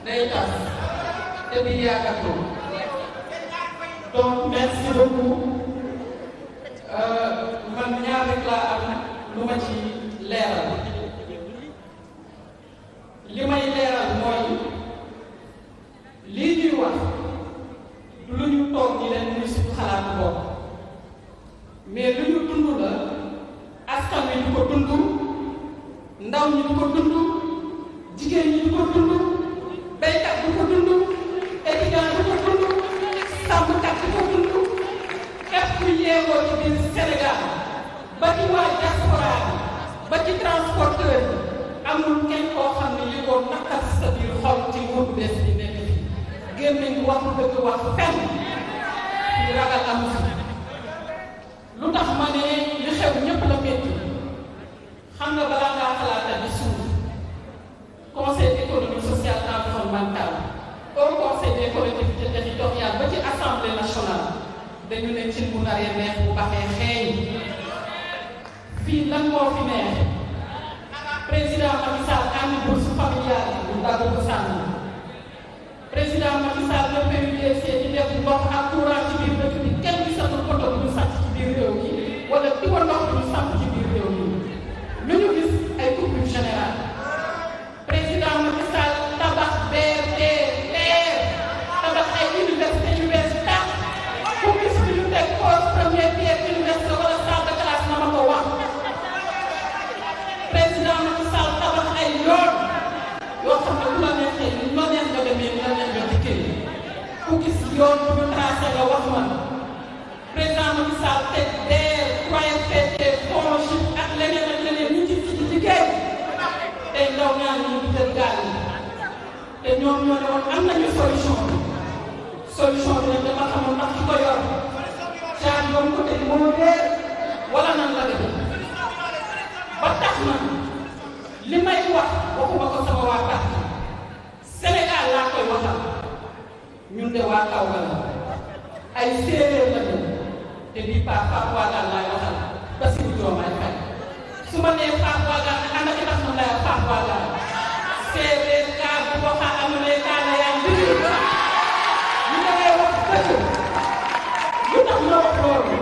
day tas te bi yàggatul. Donc merci beaucoup man ñaar rek laa am lu ma ci leeral li may leeral mooy lii ñuy wax lu ñu toog ñi leen muy suñu xalaat bopp mais lu ñu dund la askan wi di ko dund ndaw ñi di ko dund jigéen ñi di ko dund béykat di ko dund étudiant di ko dund sàmmkat di ko dund képp ku yeewoo ci biir Sénégal ba ci waa diaspora ba ci transporteur bi amul kenn koo xam ne li ko naqar sa biir xol ci nguur bees bi nekk fi gémmiñ wax dëgg wax fenn ñu ragal amu fi lu tax ma ne li xew ñëpp la métti xam nga balaa ngaa xalaata di suuf conseil économique social et environnemental au conseil des collectivités territoriales ba ci assemblée nationale dañu ne ci mu naree neex bu baxee xeeñ fii lan moo fi neex président Macky Sall àndi bourse familiale bu dagg ko sànni président Macky Sall le PUDC di def ndox ak courant ci biir dëkk bi kenn gisatul poto bu ñu sàcc ci biir réew mi wala di ko ndox bu ñu sàcc ci biir réew mi lu ñu gis ay coupure générale président Macky Sall tabax BRT tabax ay université yu bees tax ku gis bi ñu teg pose première pierre université wala salle de classe na ma ko wax président Macky Sall tabax ay yoon yoo xam ne bu la neexee ni la neex nga demee ni la neex nga dikkee ku gis yoon bu ñu tracé nga wax ma président Macky Sall teg DER 3FPT FONGIP ak leneen ñu ci liggéey tey ndaw ñaan ñu ngi jël gaal yi te ñoom ñoo ne woon am nañu solution bi nag dama xamul ndax ki ko yor caabi ba mu ko teg moo réer wala nan la def ba tax na li may wax waxuma ko sama waa parti Sénégal laa koy waxal ñun de waa kaw ga la ay séeréer la ñu te bii Pape Wagan laay waxal Bassirou Diomaye Faye su ma nee Pape Wagan ana ci tax na lay Pape Wagan séeréer kaa bu boxa amulee kaa la yaa ngi li nga lay wax dëgg lu tax ma wax loolu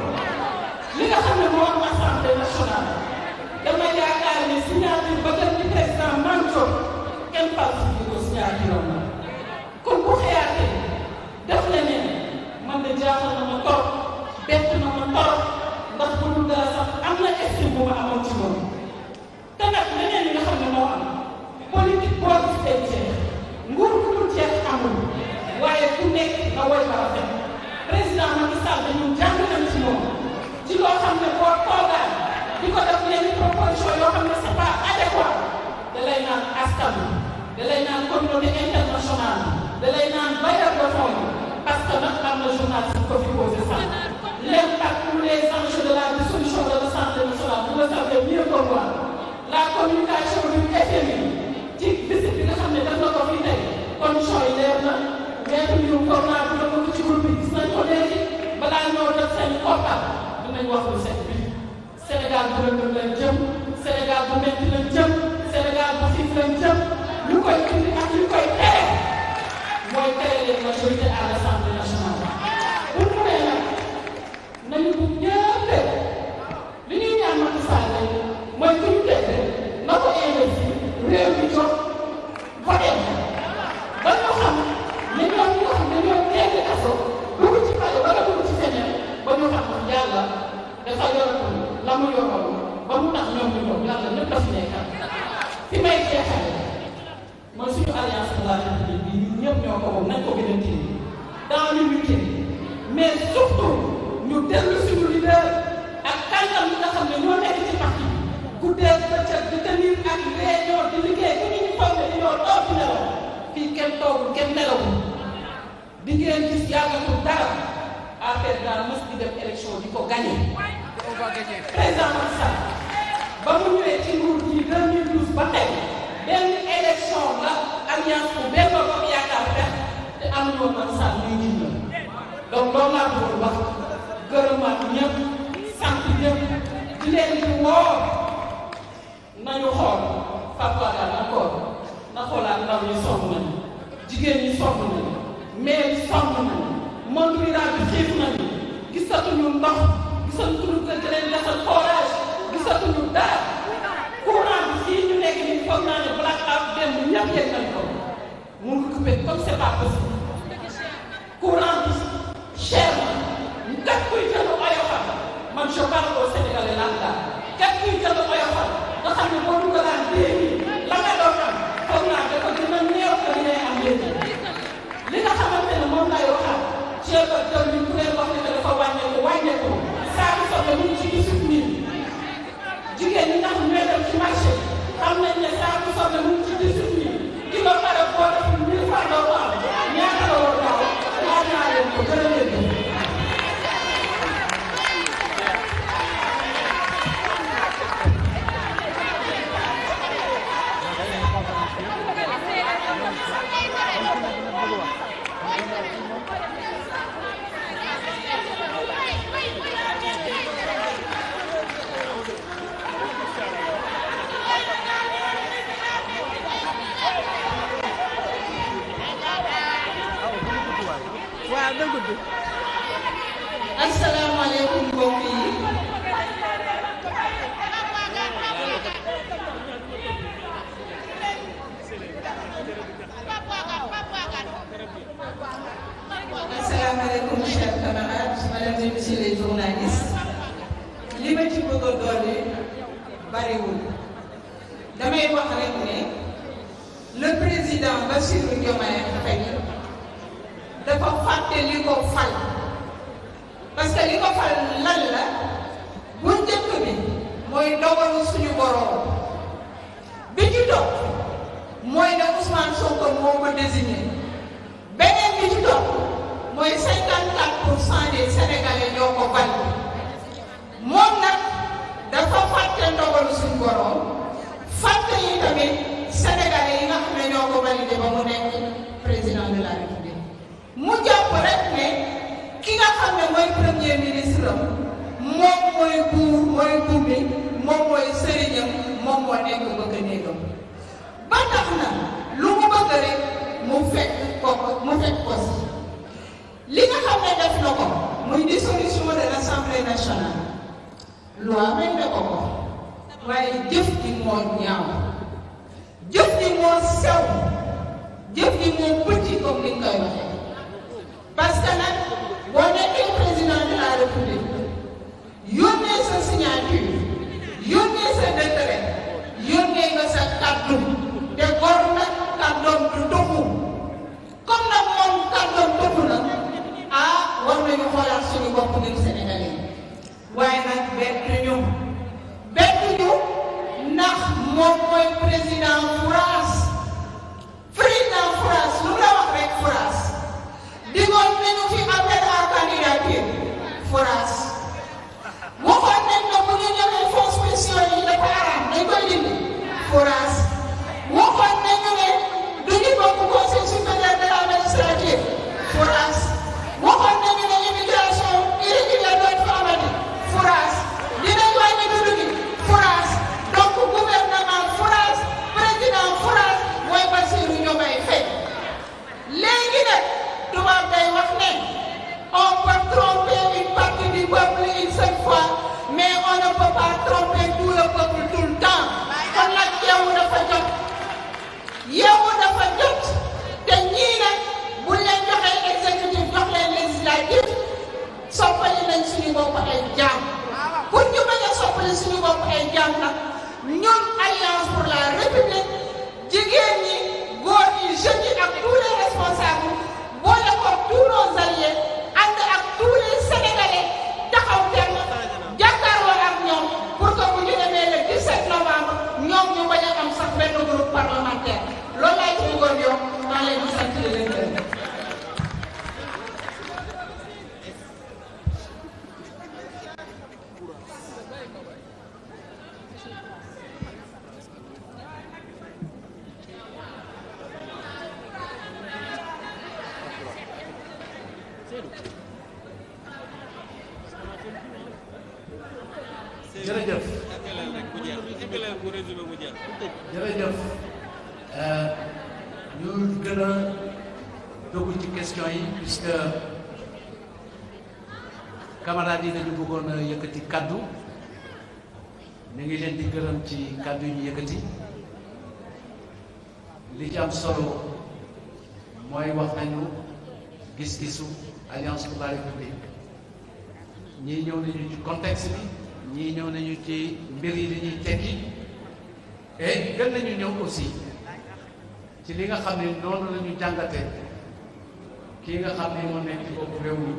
li nga xam ne moo am assemblée nationale dama yaakaar ne signature ba dem ci président Mansour kenn falsifié ko signature am kon bu xëyaatee def leneen man de jaaxal na ma torop bett na ma torop ndax bu dul dara sax am na estime bu ma amoon ci moom te nag leneen li nga xam ne moo am politique boo gis day jeex nguur bu dul jeex amul waaye ku nekk nga woy ba rafet président Macky Sall dañu jàng nañ ci moom ci loo xam ne boo toogaan di ko def yenn proposition yoo xam ne c'est pas adéquat da lay naan askan bi da lay naan communauté internationale da lay naan bailleur de fonds parce que nag am na journaliste ko fi posé ça l'impact ou les enjeux de la dissolution de l'Assemblée nationale vous le savez mieux que moi la communication du FMI ci visite bi nga xam ne def na ko fii tey condition yi leer na mais ñu foog naa bu ko ci groupe bi gis nañ ko léegi balaa ñoo def seen koppar dinañ wax lu set bi Sénégal bu lëndëm lañ jëm Sénégal bu metti lañ jëm Sénégal bu xiif lañ jëm ñu koy indi ak ñu koy tere mooy tere les majorités à l'Assemblée nationale bu mu nee nag nañu bu ñëpp li ñuy ñaan Macky Sall mooy ku ñu dégg na ko investir réew mi jóg voté ba ñu xam ne ñoom ñoo xam ne ñoo tegg kaso dugg ci pale wala dugg ci feneen ba ñu xam yàlla dafa yoratul la mu yoroon ba mu tax ñoom ñu ñëw yàlla ñëpp a fi nekkal fi may jeexale mooy suñu alliance pour la République bi ñun ñëpp ñoo ko moom nañ ko gën a téye dans l'unité mais surtout ñu dellu suñu leader ak kàngam yi nga xam ne ñoo nekk ci parti bi guddee bëccëg di tenir ak réunion di liggéey ku ñu foog ne dañoo toog di nelaw fii kenn toogul kenn nelawul di ngeen gis yàggatul dara affaire daal mës di dem élection di ko gagné. président Macky Sall ba mu ñëwee ci nguur gi ko man sax muy gis la donc loolu laa bëggoon wax gërëmaat ñëpp sant ñëpp di leen di woo nañu xool Papa Gana encore na xoolaat ndaw ñi sonn nañu jigéen ñi sonn nañu mais sonn nañu monde rural bi xiif nañu gisatuñu ndox gisatuñu que leen defal forage gisatuñu dara courant bi fii ñu nekk nii foog naa ne black out démb ñëpp yëg nañ ko mu ngi coupé comme c'est pas possible courant bi cher na kat kuy jënd oyofal man je parle au Sénégalais lambda kat kuy jënd oyofal nga xam ne boo dugalaan léegi la nga doon am foog naa dafa gën a néew que li ngay am léegi li nga xamante ne moom lay waxaat ceeb ak jaww ji ku leen wax ne dafa wàññeeku saa bi soxla mu ngi ci 18 000 jigéen ñi ndax ñooy dem ci marché xam nañ ne saa bi soxla mu ngi ci 18 000 kilo pare boo def 1000 francs doo ko am ñaata la war daaw laaj naa leen ko gën a leen asalaamaaleykum mbokk yi asalaamaaleykum chers camarades mesdames et messieurs les journalistes li ma ci bëgg a dolli bariwul damay wax rek ne le président Bassirou Diomaye Faye dafa fàtte li ko fal parce que li ko fal lan la bu njëkk bi mooy dogalu suñu borom bi ci topp mooy ne Ousmane Sonko moo ko désigné beneen bi ci topp mooy 54% des Sénégalais ñoo ko validé moom nag dafa fàtte dogalu suñu borom fàtte yi tamit Sénégalais yi nga xam ne ñoo ko validé ba mu nekk président de la République mu jàpp rek ne ki nga xam ne mooy premier ministre am moom mooy buur mooy bumbi moom mooy sëriñam moom moo nekk bëgg néegam ba tax na lu mu bëgg rek mu fekk ko si li nga xam ne def na ko muy dissolution de l'Assemblée nationale loi may ne ko waaye jëf ji moo ñaaw jëf ji moo sew jëf ji moo petit comme ni nga koy waxee parce que nag boo nekkee président de la République yónnee sa signature yónnee sa décret yónnee nga sa kàddu te gor nag kàddoom du toxu comme nag moom kàddoom toxu na war nañu xoolaat suñu bopp ñun Sénégalais waaye nag bettu ñu ndax moom mooy président France lu la wax rek France digoon nañu fi appel à candidature France waxoon nañ ne bu ñu ñëwee fonds spéciaux yi dafa araam dañ koy dindi France waxoon nañu ne du ñu bokk conseil supérieur de la magistrature France waxoon nañu ne immigration irrégulière dootu fa amati France dinañ wàññi dund gi France donc gouvernement France président France mooy Bassirou Diomaye Faye léegi nag tubaab day wax ne on peut tromper une partie du peuple une seule fois mais on ne peut pas tromper tout le peuple tout le temps kon nag yeewu dafa jot te ñii nag bu leen joxee exécutif jox leen législatif soppali nañ suñu bopp ay jaam pour ñu bañ a soppali suñu bopp ay jaam nag ñun alliance pour la république jigéen ñi góor ñi jeunes yi ak tous les responsables boole ko tous nos alliés ànd ak tous les sénégalais taxaw temm jàkkaarloo ak ñoom pour que bu ñu demee le 17 novembre ñoom ñu bañ a am sax benn groupe parlementaire loolu laay ci bëggoon yow maa leen di sant di leen gërëm. jërëjëf jërëjëf ñu gën a dugg ci question yi puisque camarades yi dañu bëggoon a yëkkati kaddu ñu ngi leen di gërëm ci kaddu yi ñu yëkkati li ci am solo mooy wax nañu gis-gisu Alliance pour la République ñii ñëw nañu ci contexte bi ñii ñëw nañu ci mbir yi li ñuy tekki et gën nañu ñëw aussi ci li nga xam ne noonu la ñu jàngatee kii nga xam ne moo nekk ci bopp réew mi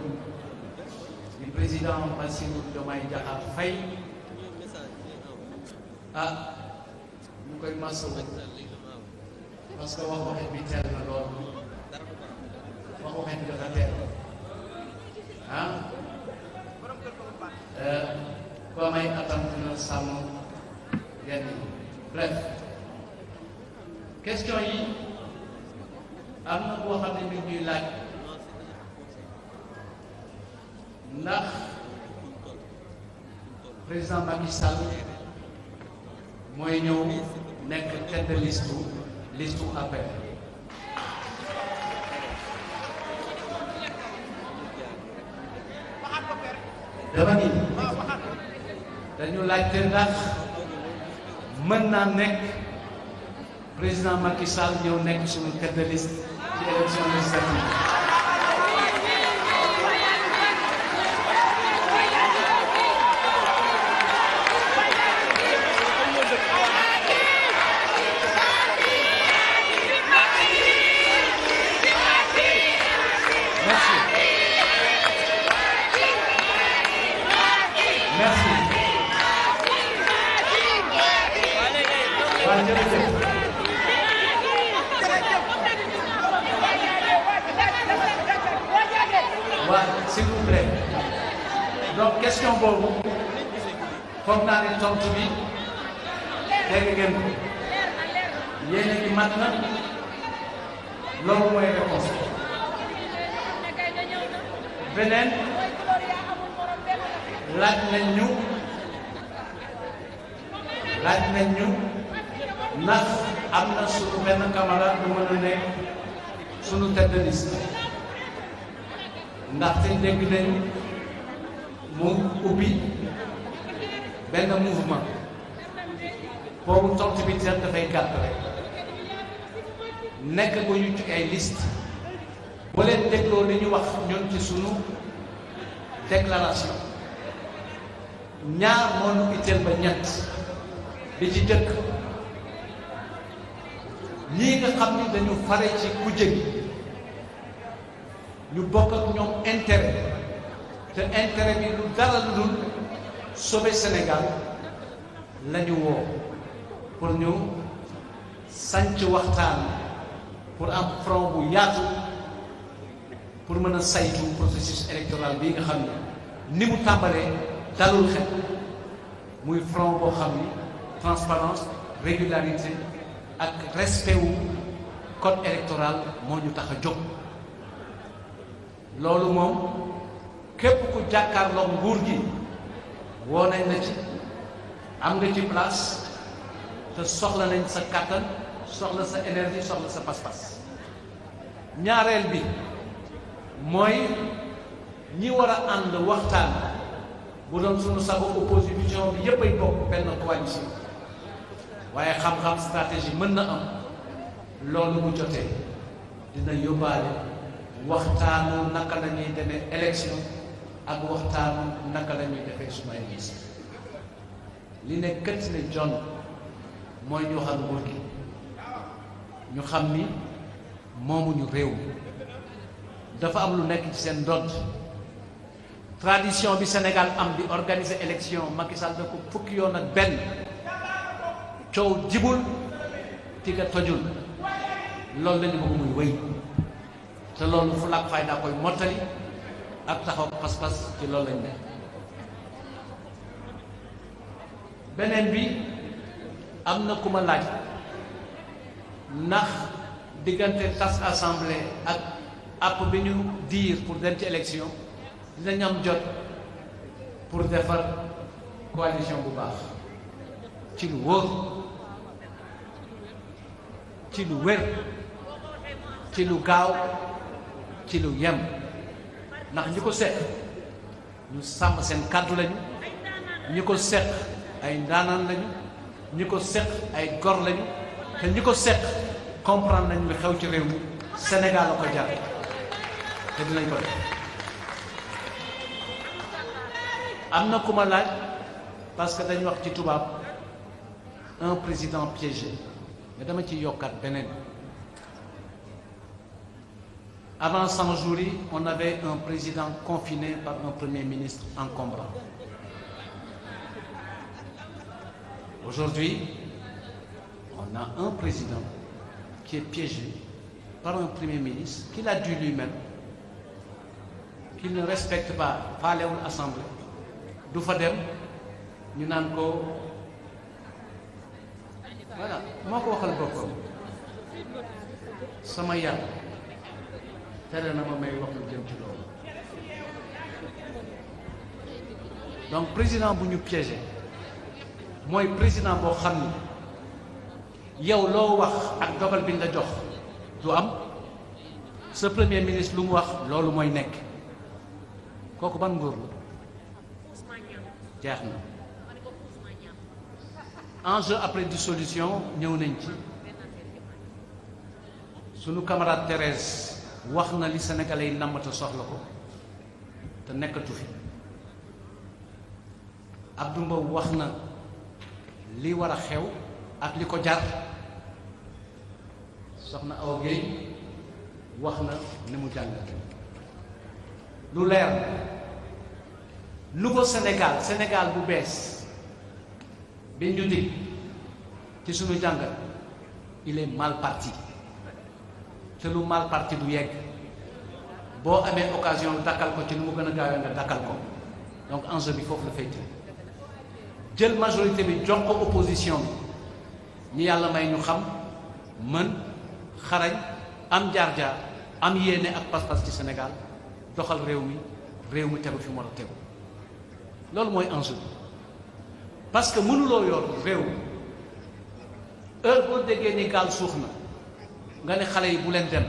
di président Bassirou Diomaye Diakhar Faye ah ñu koy masawu parce que wax waxet bi teel na lool wax waxet bi dafa teel ah ba may atam dina sàmm yenn yi bref question yi am na boo xam ne mi ñuy laaj ndax président Macky Sall mooy ñëw nekk tête de liste APR. dama ni dañu laajte ndax mën naa nekk président Macky Sall ñëw nekk suñu tête de liste ci élection législative. S'il vous plaît donc question boobu foog naa ne tontu bi dégg ngeen ko yéen a ngi mat na loolu mooy réponse beneen laaj nañ ñu ndax am na suñu benn camarade bu mën a nekk suñu tête de liste ndaxte dégg nañu mu ubbi benn mouvement boobu tontu bi teel dafay gàtt rek nekk bu ñu ci ay liste bu leen dégloo li ñu wax ñun ci sunu déclaration ñaar moo nu itteel ba ñett bi ci jëkk ñii nga xam ni dañu fare ci kujje gi ñu bokk ak ñoom intérêt te intérêt bi lu dara lu dul sauver Sénégal la ñu woo pour ñu sanc waxtaan pour am front bu yaatu pour mën a saytu processus électoral bii nga xam ni ni mu tàmbalee dalul xel muy front boo xam ni transparence régularité ak respect wu code électoral moo ñu tax a jóg. loolu moom képp ku jàkkaarloog nguur gi woo nañ la ci am nga ci place te soxla nañ sa kàttan soxla sa énergie soxla sa pas-pas ñaareel bi mooy ñi war a ànd waxtaan bu doon suñu sago opposition bi yépp ay bokk benn coalition waaye xam-xam stratégie mën na am loolu bu jotee dina yóbbaale waxtaanu naka la ñuy demee élection ak waxtaanu naka la ñuy defee sumay gis li ne kët ne jon mooy ñu xam nguur gi ñu xam ni moomuñu réew dafa am lu nekk ci seen ndodd tradition bi Sénégal am di organiser élection Macky Sall da ko fukki yoon ak benn coow jibul tiga tojul loolu lañu bëgg muy wéy te loolu fu laak fay daa koy mottali ak taxaw pas-pas ci loolu lañ def beneen bi am na ku ma laaj ndax diggante tas assemblée ak app bi ñu diir pour dem ci élection dinañ am jot pour defar coalition bu baax ci lu wóor ci lu wér ci lu gaaw ci lu yem ndax ñi ko seq ñu sàmm seen kàddu lañu ñi ko seq ay ndaanaan lañu ñi ko seq ay gor lañu te ñi ko seq comprendre nañu li xew ci réew mi Sénégal la ko jar te dinañ ko def. am na ku ma laaj parce que dañu wax ci tubaab un président piégé mais dama ci yokkaat beneen. Avant 100 jours yi on avait un président confiné par un premier ministre encombrant. Aujourd'hui, on a un président qui est piégé par un premier ministre qu'il a dit lui-même qu'il ne respecte pas faalewul assemblée du fa dem ñu naan ko voilà moo ko waxal boppam sama yàlla tere na ma may wax lu jëm ci loolu. Donc président bu ñu piégé mooy président boo xam ni yow loo wax ak dogal bi nga jox du am sa premier ministre lu mu wax loolu mooy nekk kooku ban nguur la jeex na. Enjeu après dissolution ñëw nañ ci sunu camarade Thérèse wax na li sénégalais yi nammata soxla ko te nekkatu fi. Abdou Mbow wax na li war a xew ak li ko jar soxna Awa Gueye wax na ni mu jàngat lu leer nouveau Sénégal Sénégal bu bees bi ñu dig ci suñu jàngat il est mal parti te lu mal parti du yegg boo amee occasion dakkal ko ci nu mu gën a gaawee nga dakkal ko donc enjeu bi foofu la féete jël majorité bi jox ko opposition bi ñi yàlla may ñu xam mën xarañ am jaar-jaar am yéene ak pas-pas ci Sénégal doxal réew mi tegu fi mu war a tegu loolu mooy enjeu bi parce que mënuloo yor réew heure boo déggee ni gaal suux na nga ne xale yi bu leen dem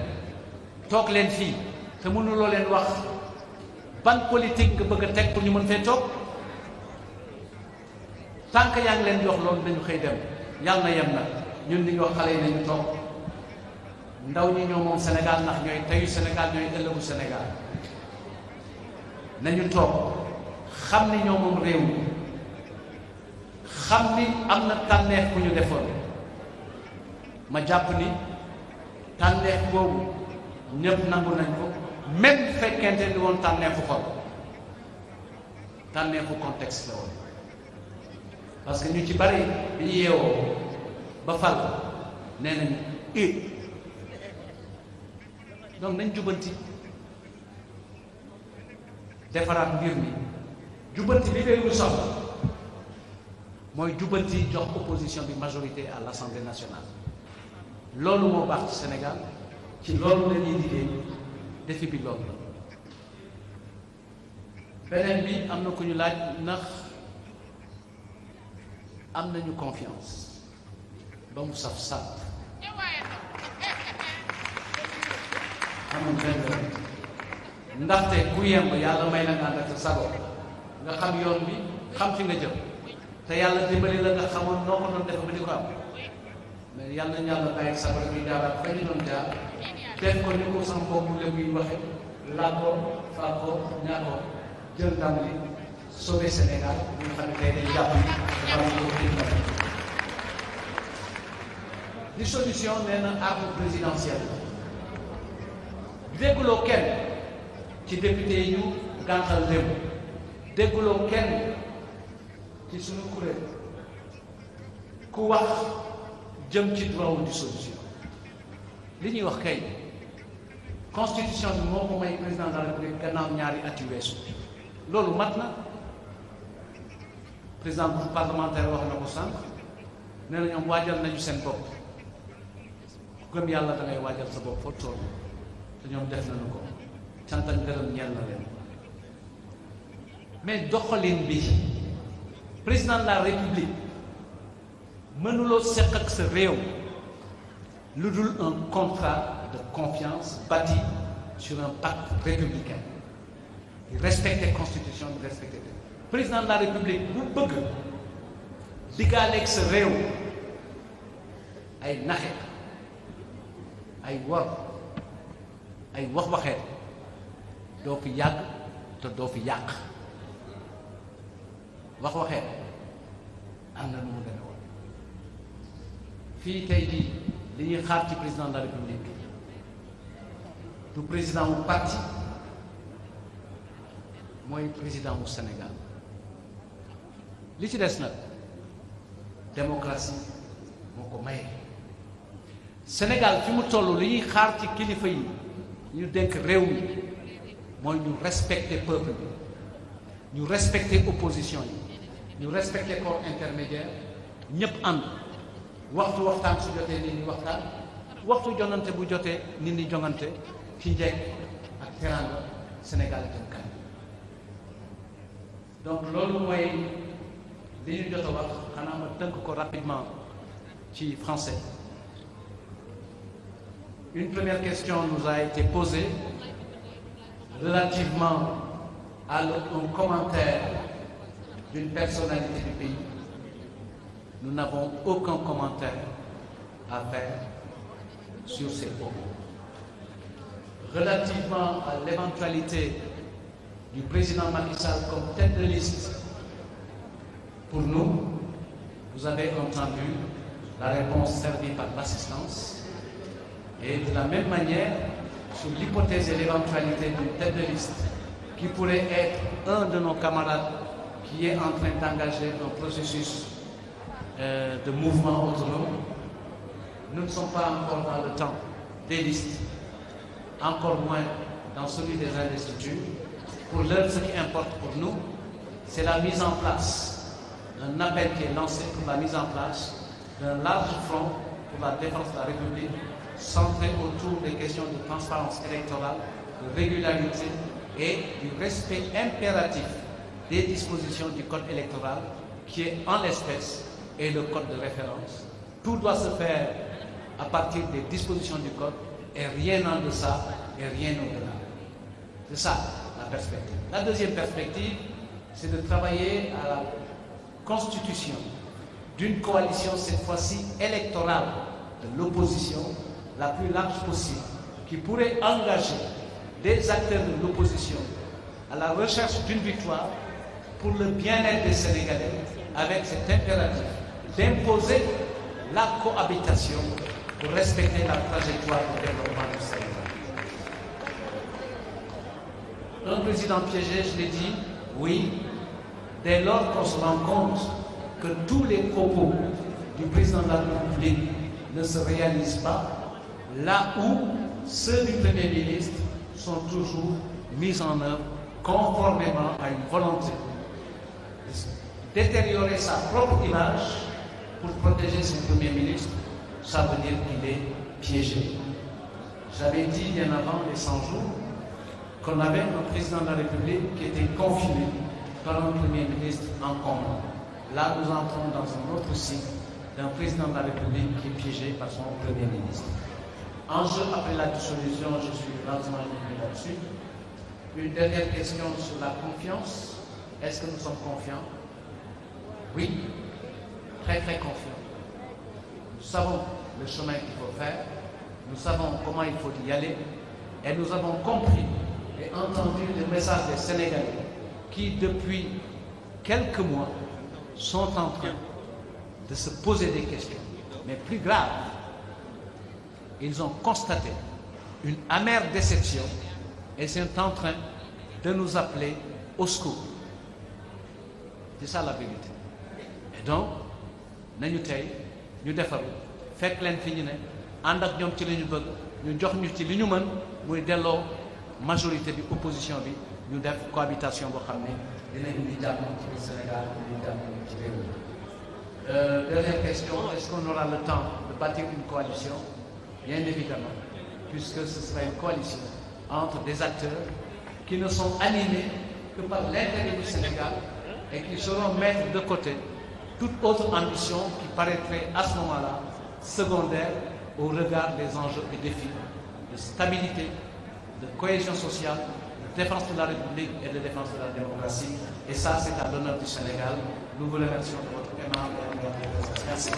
toog leen fii te mënuloo leen wax ban politique nga bëgg a teg pour ñu mën fee toog tant que yaa ngi leen jox loolu dañu xëy dem yàlla na yem na ñun li ñu wax xale yi nañu toog ndaw ñi ñoo moom Sénégal ndax ñooy teyu Sénégal ñooy ëllëgu Sénégal nañu toog xam ni ñoo moom réew mi xam ni am na tànneef bu ñu defoon ma jàpp ni tànneef boobu ñëpp nangu nañ ko même fekkente ni woon tànneefu xol tànneefu contexte la woon parce que ñu ci bari bi ñu yeewoo ba fal nee nañu donc nañ jubanti defaraat mbir mi jubanti li réew mi soxla mooy jubanti jox opposition bi majorité à l'Assemblée nationale loolu moo baax ci Sénégal ci loolu la ñuy liggéey défi bi loolu la beneen bi am na ku ñu laaj ndax am nañu confiance ba mu saf sàpp amul benn ndaxte ku yemb yàlla may la nga ànd ak sa sago nga xam yoon bi xam fi nga jëm te yàlla dimbali la nga xamoon noo ko doon def ba di ko am mais yàlla nañu yàlla bàyyi sago rek ñu jaaraat fa ñu doon jaar def ko ni ko sama mbokk mu léegi waxe làkkoon fàkkoon ñaakoon jël ndam li sauver Sénégal ñu xam ne tey dañu jàpp ni dafa am lu ko dissolution nee na arme présidentielle dégguloo kenn ci député yi ñu gàntal lépp dégguloo kenn ci suñu kuréel ku wax jëm ci droit wu dissolution li ñuy wax kay constitution bi moo ko may président de la République gannaaw ñaari at yu weesu loolu mat na président groupe parlementaire wax na ko sànq nee na ñoom waajal nañu seen bopp ku gëm yàlla da ngay waajal sa bopp foo toll te ñoom def nañu ko cant ak ngërëm ñeel na leen mais doxalin bi président de la République mënuloo seq ak sa réew lu dul un contrat de confiance bâti sur un pacte républicain di respecter constitution bi respecter président de la République bu bëgg diggaaleeg sa réew ay naxe ay wor ay wax-waxeet doo fi yàgg te doo fi yàq wax-waxeet am na nu mu demee woon fii tey jii li ñuy xaar ci président de la République du président wu parti mooy président wu Sénégal li ci des nag démocratie moo ko maye Sénégal fi mu toll li ñuy xaar ci kilifa yi ñu dénk réew mi mooy ñu respecter peuple bi ñu respecter opposition yi ñu respecter corps intermédiaire ñëpp ànd waxtu waxtaan su jotee nit ñi waxtaan waxtu jongante bu jotee nit ñi jongante ci njekk ak teraanga Sénégal jëm kanam donc loolu mooy li ñu jot a wax xanaa ma tënk ko rapidement ci français. Une première question nous a été posée relativement à un commentaire d'une personnalité du pays. Nous n'avons aucun commentaire à faire sur ces propos. Relativement à l'éventualité du président Macky Sall comme tête de liste, pour nous, vous avez entendu la réponse servie par l'assistance. Et de la même manière, sur l'hypothèse et l'éventualité d'une tête de liste qui pourrait être un de nos camarades qui est en train d'engager un processus de mouvement autonome, nous ne sommes pas encore dans le temps des listes, encore moins dans celui des investitures. Pour l'heure, ce qui importe pour nous, c'est la mise en place, un appel qui est lancé pour la mise en place d'un large front pour la défense de la République, centré autour des questions de transparence électorale, de régularité et du respect impératif des dispositions du code électoral qui est en l'espèce et le code de référence. Tout doit se faire à partir des dispositions du code et rien en deçà et rien au-delà. C'est ça la perspective. La deuxième perspective, c'est de travailler à la constitution d'une coalition, cette fois-ci électorale, de l'opposition la plus large possible, qui pourrait engager des acteurs de l'opposition à la recherche d'une victoire pour le bien-être des Sénégalais, avec cet impératif d'imposer la cohabitation pour respecter la trajectoire de développement du Sénégal. Un président piégé, je l'ai dit, oui, dès lors qu'on se rend compte que tous les propos du président de la République ne se réalisent pas, là où ceux du Premier ministre sont toujours mis en œuvre conformément à une volonté de détériorer sa propre image pour protéger son Premier ministre, ça veut dire qu'il est piégé. J'avais dit bien avant les 100 jours qu'on avait un président de la République qui était confiné par un Premier ministre en commun. Là, nous entrons dans un autre cycle d'un président de la République qui est piégé par son Premier ministre. Enjeu après la dissolution, je suis largement libre là-dessus. Une dernière question sur la confiance. Est-ce que nous sommes confiants? Oui, très très confiants. Nous savons le chemin qu'il faut faire, nous savons comment il faut y aller, et nous avons compris et entendu le message des Sénégalais qui, depuis quelques mois, sont en train de se poser des questions. Mais plus grave, ils ont constaté une amère déception et sont en train de nous appeler au secours. C'est ça la vérité. Et donc, nañu tey ñu defaru fekk leen fi ñu ne ànd ak ñoom ci li ñu bëgg ñu jox ñu ci li ñu mën muy delloo majorité bi opposition bi ñu def cohabitation boo xam ne dina indi jàmm ci biir Sénégal indi jàmm ci réew mi. Dernière question, est-ce qu'on aura le temps de bâtir une coalition? Bien évidemment, puisque ce sera une coalition entre des acteurs qui ne sont animés que par l'intérêt du Sénégal et qui sauront mettre de côté toute autre ambition qui paraîtrait à ce moment-là secondaire au regard des enjeux et défis de stabilité, de cohésion sociale, de défense de la République et de défense de la démocratie. Et ça, c'est à l'honneur du Sénégal. Nous vous remercions de votre aimable et merci.